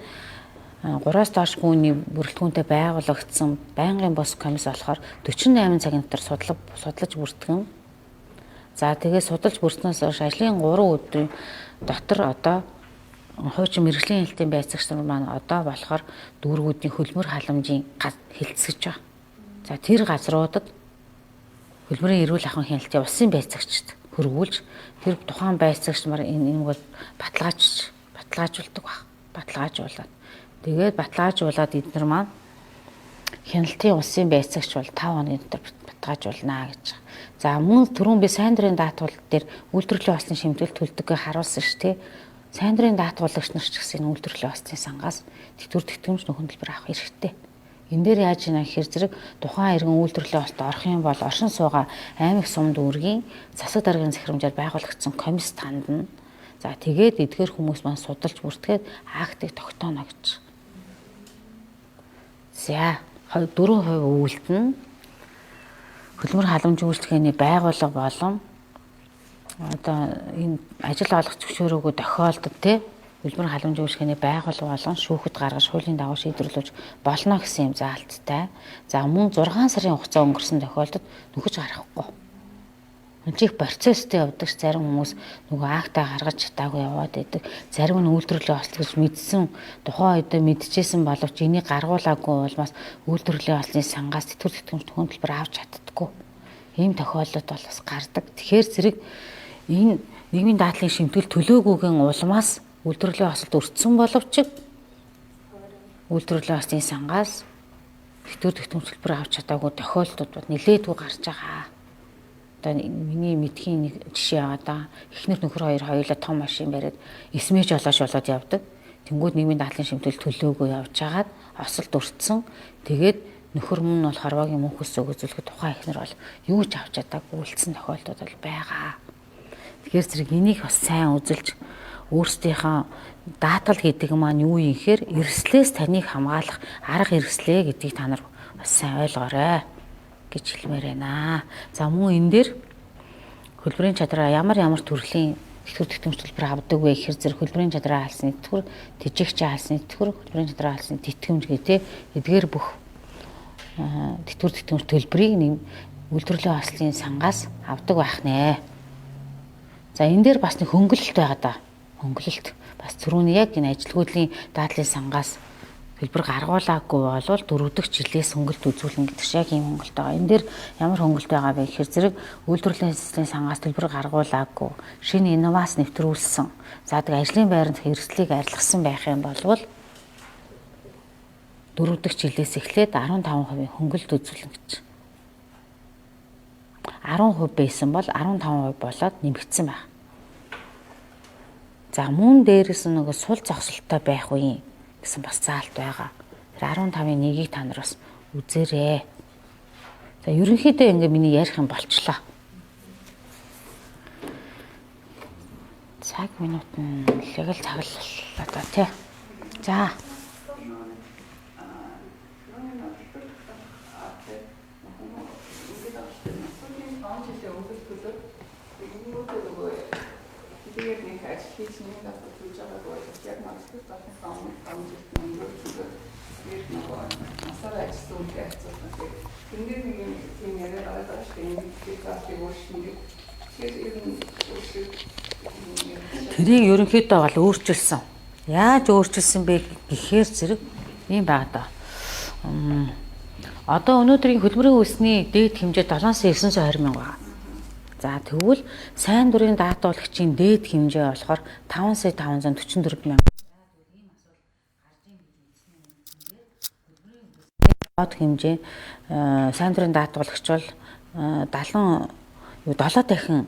S1: 3-аас доош хүний бүрэлдэхүүнтэй байгуулагдсан байнгын бос комисс болохоор 48 цагийн дотор судлаж бүртгэн. За тэгээд судалж бүрдснээс хойш ажлын 3 өдрийн дотор одоо хуучин мэргэжлийн хэлтийн байцаагч нар маань одоо болохоор дүүргүүдийн хөлбөр халамжийн хилцэж байгаа. За тэр газруудад хөлбөрийн эрүүл ахуйн хэлтийн улсын байцаагчд хөрвүүлж тэр тухайн байцаагч нар энэ бол баталгаажуулдаг баг. Баталгаажуулаад. Тэгээд баталгаажуулаад эдгээр маань хяналтын улсын байцаагч бол 5 хоногийн дотор баталгаажуулнаа гэж. За мөн түрүүн би сайн дурын даатгал дээр үйлдвэрлэлийн ослын шимтгэл төлдөгөө харуулсан шүү дээ. Сайн дурын даатгуулагч нар ч гэсэн үйлдвэрлэлийн ослын сангаас тэтгэвэр тэтгэмж нөхөн төлбөр авах хэрэгтэй. Энэ дээр яаж ийна гэхээр зэрэг тухайн иргэн үйлдвэрлэлийн ослд орох юм бол оршин суугаа аймаг сум дүүргийн засаг даргын захирамжаар байгуулагдсан комисс тандна. За тэгээд эдгээр хүмүүс маань судалж бүртгээд актыг тогтооно гэж. За 4% үйлдэн хөлбөр халамж үйлчлэгээний байгууллага болон одоо энэ ажил олгох зөвшөөрөөгүй тохиолдолд хөлбөр халамж үйлчлэгээний байгууллага болон шүүхэд гаргаж хуулийн дагуу шийдвэрлэж болно гэсэн юм заалттай. За мөн 6 сарын хугацаа өнгөрсөн тохиолдолд нөхөж гарахгүй. чих процесстэй явдаг зарим хүмүүс нөгөө актаа гаргаж чадаагүй яваад байдаг. Зарим нь үйлдвэрлэлийн ослт гэж мэдсэн тухайн үед мэдчихсэн боловч энийг гаргуулаагүй улмаас үйлдвэрлэлийн ослын сангаас тэтгэвэр тэтгэмж төлбөр авч чаддаггүй. Ийм тохиолдол бол бас гардаг. Тэгэхээр зэрэг энэ нийгмийн даатгалын шимтгэл төлөөгүйгийн улмаас үйлдвэрлэлийн ослт өртсөн боловч үйлдвэрлэлийн ослын сангаас тэтгэвэр тэтгэмж төлбөр авч чадаагүй тохиолдлууд нэлээдгүй гарч байгаа. Одоо миний мэдхийн нэг жишээ байгаа да. Эхнэр нөхөр хоёулаа том машин бариад эсмэж олоош болоод явдаг. Тэнгүүд нийгмийн даатгалын шимтгэл төлөөгүй явж хагаад ослт өртсөн. Тэгээд нөхөр мөн бол хорвоогийн мөнхөс өгözүүлэхэд тухайн эхнэр бол юу ч авч чадаагүй үлдсэн тохиолдол бол байгаа. Тэгэхээр зэрэг энийг бас сайн үзэлж өөрсдийнхөө даатгал гэдэг маань юу юм гэхээр эрслээс таныг хамгаалах арга эрслээ гэдгийг та нар бас сайн ойлгоорой гэж хэлмээр байна. За мөн энэ дээр хөлбөрийн чадраа ямар төрлийн тэтгэвэр тэтгэмж төлбөр авдаг вэ гэхээр зэрэг хөлбөрийн чадраа хаалсны тэтгэвэр, тэжээгч хаалсны тэтгэвэр, хөлбөрийн чадраа хаалсны тэтгэмж гэдэг эдгээр бүх тэтгэвэр тэтгэмж төлбөрийг үйлдвэрлэлийн ослын сангаас авдаг байх нэ. За энэ дээр бас нэг хөнгөлөлт байгаа да. Хөнгөлөлт бас түрүүний яг энэ ажилгүйдлийн даатгалын сангаас төлбөр гаргуулаагүй болвол 4 дахь жилээс хөнгөлт үзүүлнэ гэдэг шиг яг ийм хөнгөлт байгаа. Энэ дээр ямар хөнгөлт байгаа вэ гэхээр зэрэг үйлдвэрлэлийн сангаас төлбөр гаргуулаагүй шинэ инновац нэвтрүүлсэн. Заадаг ажлын байранд хэрэгслийг арилгасан байх юм бол 4 дахь жилээс эхлээд 15% хөнгөлт үзүүлнэ гэж. 10% байсан бол 15% болоод нэмэгдсэн байна. За мөн дээрээс нөгөө сул зогсолттой байх үе гэсэн бас заалт байгаа. Тэр 15-ын 1-ийг та нар бас үзээрэй. За ерөнхийдөө ингээ миний ярих юм болчлоо. Цаг минут нь л цаглалаа да тий. За.
S3: Тэгээд нэг ажил хийж нэг авто хийж байгаа бол яг магадгүй тохиолдсон тэгээд нөгөө масаа ажилласан үедээ хацуулсан. Тэндээ нэг юм яриад байгаа шүү дээ. Тэгээд таашиг өөрчлөлт.
S1: Тэрийг ерөнхийдөө бол өөрчилсөн. Яаж өөрчилсөн бэ гэхээр зэрэг ийм байгаа даа. Одоо өнөөдрийн хөлбөрийн үлсний дээд хэмжээ 7,920 мянга байна. За тэгвэл сайн дурын даатуулагчийн дээд хэмжээ болохоор 5,544 мянга. Доод хэмжээ сайн дурын даатуулагч бол 7 дахин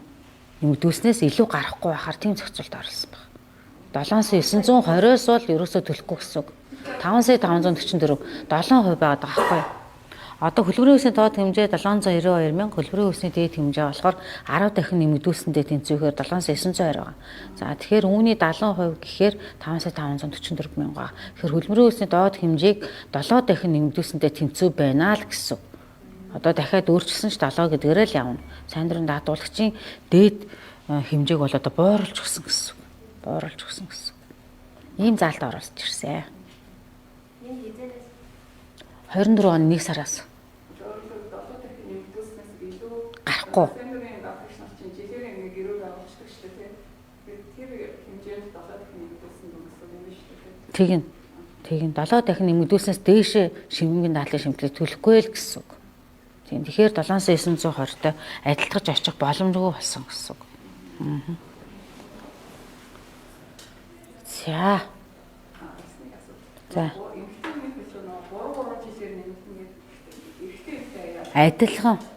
S1: нэмэгдүүлснээс илүү гарахгүй байхаар тийм зохицуулт оруулсан байна. 7,920-оос бол ерөөсөө төлөхгүй гэсэн үг. 5,544 7% байгаад байгаа байхгүй. Одоо хөлбөрийн үлсний доод хэмжээ 792 мянга, хөлбөрийн үлсний дээд хэмжээ болохоор 10 дахин нэмэгдүүлсэндээ тэнцвэхээр 7,920 байгаа. За тэгэхээр үүний 70% гэхээр 5,544 мянга. Тэгэхээр хөлбөрийн үлсний доод хэмжээг 7 дахин нэмэгдүүлсэндээ тэнцвэ байна л гэсэн. Одоо дахиад өөрчилсөн ч 7 гэдгээрээ л явна. Сайн дурын даатуулагчийн дээд хэмжээг бол одоо бууруулж өгсөн гэсэн. Бууруулж өгсөн гэсэн. Ийм заалт оруулж ирсэн. 24 оны 1 сараас гарахгүй. Тэгин 7 дахин нэмэгдүүлснээс дээшээ шимгийн даатгалын шимтгэлийг төлөхгүй л гэсэн үг. Тийм. Тэгэхээр 7,920-той адилтгаж очих боломжгүй болсон гэсэн үг. За.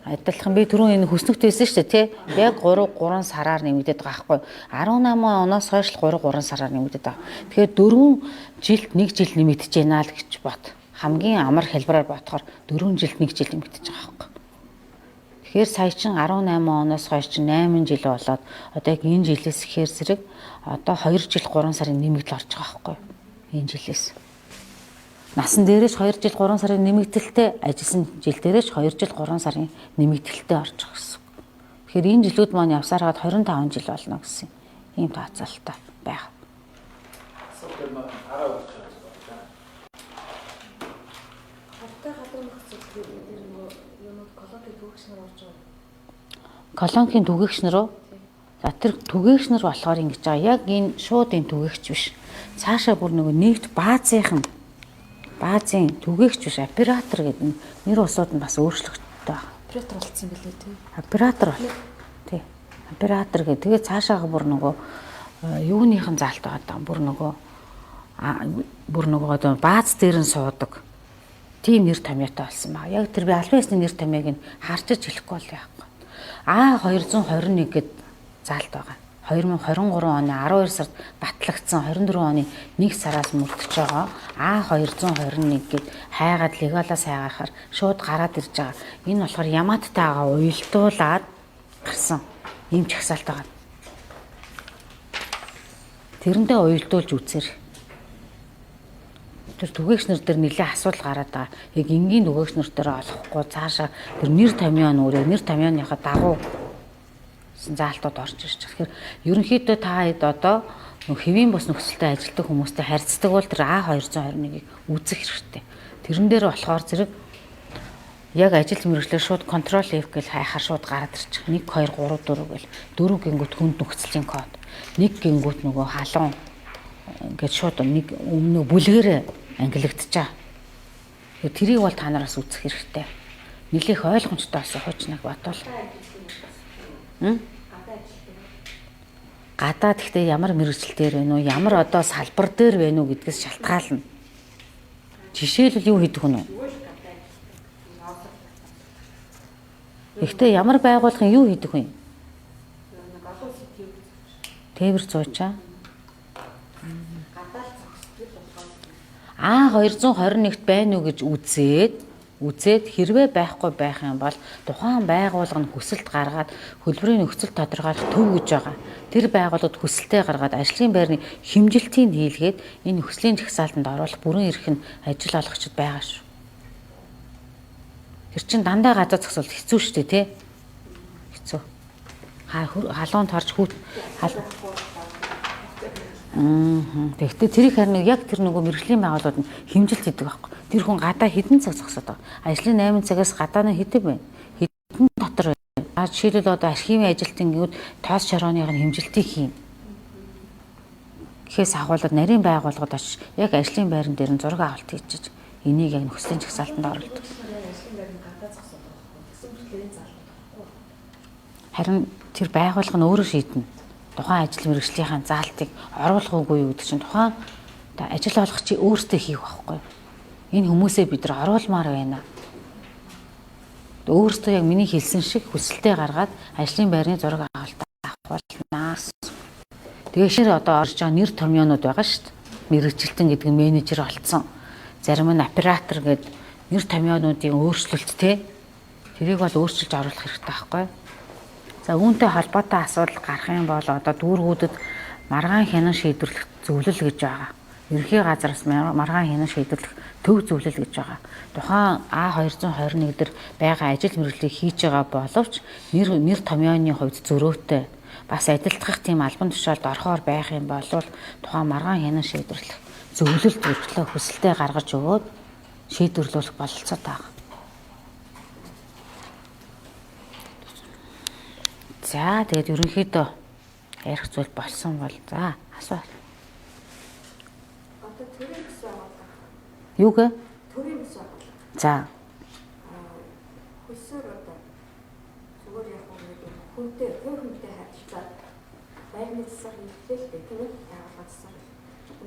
S1: Адилхан би түрүүн энэ хүснэгт байсан шүү дээ тий. Яг 3 сараар нэмэгдээд байгаа байхгүй. 18 оноос хойш 3 сараар нэмэгдээд байгаа. Тэгэхээр 4 жилд 1 жил нэмэгдэж байна л гэж бот. Хамгийн амар хэлбэрээр бодохоор 4 жилд 1 жил нэмэгдэж байгаа байхгүй. Тэгэхээр сая чин 18 оноос хойш чин 8 жил болоод одоо яг энэ жилээс ихээр зэрэг одоо 2 жил 3 сарын нэмэгдэл орж байгаа байхгүй. Энэ жилээс. Насан дээрээс 2 жил 3 сарын нэмэгдэлтэй, ажилласан жил дээрээс 2 жил 3 сарын нэмэгдэлтэй орж байгаа гэсэн. Тэгэхээр энэ жилүүд маань явсаар хаад 25 жил болно гэсэн ийм тооцоололтой байна. Колонкийн түгээгч нар уу? За тэр түгээгч нар болохоор ингэж байгаа. Яг энэ шууд энэ түгээгч биш. Цаашаа бүр нөгөө нэгт баазын түгээгч биш, оператор гэдэг нэр усууд нь бас өөрчлөгддөг байгаа.
S2: Оператор болцсон билээ тий.
S1: Оператор бол. Тий. Оператор гэдэг. Тэгээ цаашаага бүр нөгөө юуныхан заалт байгаа. Бүр нөгөө одоо бааз дээр нь суудаг. Тийм нэр томьёотой болсон байна. Яг тэр би албан ёсны нэр томьёог нь харчиж хэлэхгүй бол яахгүй. А221 гэд заалт байгаа. 2023 оны 12 сард батлагдсан 24 оны 1 сараас мөрдөж байгаа. А221 гэд хайгаад легалаас хайгаахаар шууд гараад ирж байгаа. Энэ болохоор Яматтайгаа уялдуулаад гарсан ийм чагсаалт байгаа. Тэрэндээ уялдуулж үзээр. Тэр түгээгчнэр дээр нэлээд асуудал гараад байгаа. Яг энгийн түгээгчнэр дээр олохгүй цаашаа тэр нэр томьёо нүрээ нэр томьёоныхаа дагуу заалтууд орж ирж байгаа. Тэгэхээр ерөнхийдөө та хэд одоо хэвийн бус нөхцөлтэй ажилладаг хүмүүстэй харьцдаг бол тэр А221-ийг үзэх хэрэгтэй. Тэрэн дээр болохоор зэрэг яг ажил мэргэжлэр шууд контрол F гэж хайхаар шууд гараад ирж байгаа. 1 2 3 4 гэл 4 гингүүт хүнд нөхцөлийн код. 1 гингүүт нөгөө халуун ингээд шууд нэг өмнө бүлгэрээ ангилагдчихаа. Тэрийг бол та нараас үзэх хэрэгтэй. Нэлээх ойлгомжтой болсон хуучныг бодвол. Гадаад гэхдээ ямар мэргэжил дээр вэ нү? Ямар одоо салбар дээр вэ нү гэдгээс шалтгаална. Жишээлбэл юу хийдэг вэ? Гэхдээ ямар байгууллагын юу хийдэг вэ? Тээвэр зуучаа. А221-т байна уу гэж үзээд хэрвээ байхгүй байх юм бол тухайн байгууллага нь хүсэлт гаргаад хөлбөрийн нөхцөл тодорхойлох төв гэж байгаа. Тэр байгууллагад хүсэлтээ гаргаад ажлын байрны хэмжилтийг хийлгээд энэ нөхцөлийн жагсаалтанд оруулах бүрэн эрх нь ажил олгогчд байгаа шүү. Тэр чин дандаа газар зогсвол хэцүү шүү дээ, тий? Хэцүү. Халуун торж Тэгэхдээ тэрийг харин яг тэр нөгөө мэргэжлийн байгууллагууд нь хэмжилт хийдэг байхгүй. Тэр хүн гадаа хэдэн цаг зогсоод байгаа. Ажлын 8 цагаас гадаа нь хэдэн байна? Хэдэн дотор байна? Жишээлбэл одоо архивын ажилтны гиуд тоос шорооных нь хэмжилтийг хийн. Гэхээс агуулад нарийн байгууллагад очиж яг ажлын байран дээр нь зураг авалт хийчихэж энийг яг нөхцөлийн жагсаалтанд оруулдаг. Харин тэр байгууллага нь өөрөө шийднэ. Тухайн ажил мэргэжлийнхаа заалтыг оруулах уугүй юу гэдэг чинь тухайн ажил олгогчийн өөртөө хийх байхгүй. Энэ хүмүүсээ бид нар оруулмаар байна. Өөртөө яг миний хэлсэн шиг хүсэлтээ гаргаад ажлын байрны зураг авалт авах болнаас. Тэгээ шир одоо орж байгаа нэр томьёонууд байгаа шүү дээ. Мэргэжилтэн гэдэг нь менежер олцсон. Зарим нь оператор гэдэг нэр томьёонуудын өөрчлөлт те. Тэрийг бол өөрчилж оруулах хэрэгтэй байхгүй. За үүнтэй холбоотой асуудал гарах юм бол одоо дүүргүүдэд маргаан хянан шийдвэрлэх зөвлөл гэж байгаа. Ерөнхий газараас маргаан хянан шийдвэрлэх төв зөвлөл гэж байгаа. Тухайн А221 дээр байгаа ажил мэргэжлийг хийж байгаа боловч нэр томьёоны хувьд зөрөөтэй бас адилтгах тийм албан тушаалд орохоор байх юм бол тухайн маргаан хянан шийдвэрлэх зөвлөлд хүртэл хүсэлтээ гаргаж өгөөд шийдвэрлэх бололцоо таах. За тэгээд ерөнхийдөө ярих зүйл болсон бол за асуу.
S2: Одоо төрийн гэсэн байгууллага.
S1: Юу гэ?
S2: Төрийн гэсэн байгууллага.
S1: За.
S2: Хөлсөөр одоо зүгээр яг хүнтэй харьцуулаад байрны засаг хэлэлтэй тийм үү? Байгууллага засаг.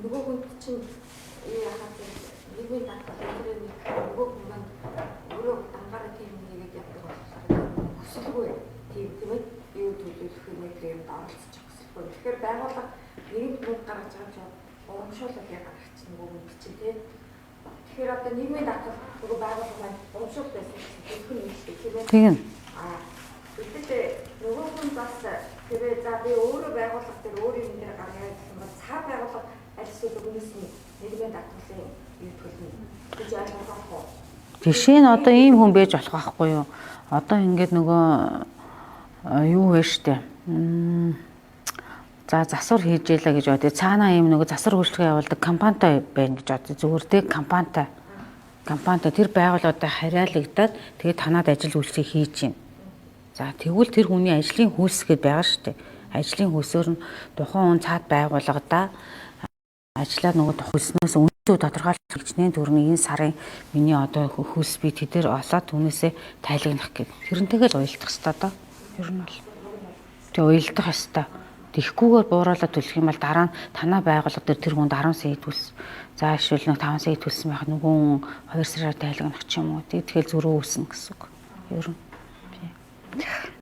S2: Нөгөө хүнд чинь яхаад нэгний даатгалын нөгөө хүн маань өөрөө ангаараа тийм нэгээд явдаг болохоор өсөлгүй тийм үү? Юу төлөвлөх юм оролцож байгаа. Тэгэхээр байгууллага нийгэмд мөнгө гаргаж байгаа ч урамшуулал яг гаргачих нөгөө мөнгө чинь тийм. Тэгэхээр одоо нийгмийн даатгал нөгөө байгууллага маань урамшуул байсан гэсэн юм тийм үү?
S1: Тийм.
S2: Гэхдээ нөгөө хүн бас тэрээ за би өөрөө байгууллага дээр өөр юм дээр гаргая гэсэн бол цаа байгууллага аль эсвэл өгнөөс нь нийгмийн даатгалын юу төлнө гэж ойлгох уу?
S1: Жишээ нь одоо ийм хүн байж болох байхгүй юу? Одоо ингээд нөгөө юу вэ штэ. За засвар хийж ялаа гэж бодъё. Цаанаа ийм нөгөө засвар үйлчлэгээ явуулдаг компанитай байна гэж бодъё. Зүгээр тэг компанитай тэр байгууллагатай харьяалагдаад тэгээд танаад ажил үйлчлэгийг хийж юм. За тэгвэл тэр хүний ажлын хөлс гэдээ байгаа шүү дээ. Ажлын хөлсөөр нь тухайн хүн цаад байгууллагада ажиллаад нөгөө хөлснөөс үнэтэй тодорхойлох хичнээн төрний энэ сарын миний одоо хөлс би тэдэр олоод түүнээсээ тайлагнах гэх. Тэрнтэйгээ л уялдах хэрэгтэй доо. Ер нь бол. Тэг уялдах ёстой. Тэхгүйгээр бууруулаад төлөх юм бол дараа нь танаа байгууллага дээр тэр хүнд 10 сая төлс. За эсвэл нэг 5 сая төлсөн байх нөгөө 2 сараар тайлагнах ч юм уу. Тэгэхээр зөрөө үүснэ гэсэн үг. Ер нь.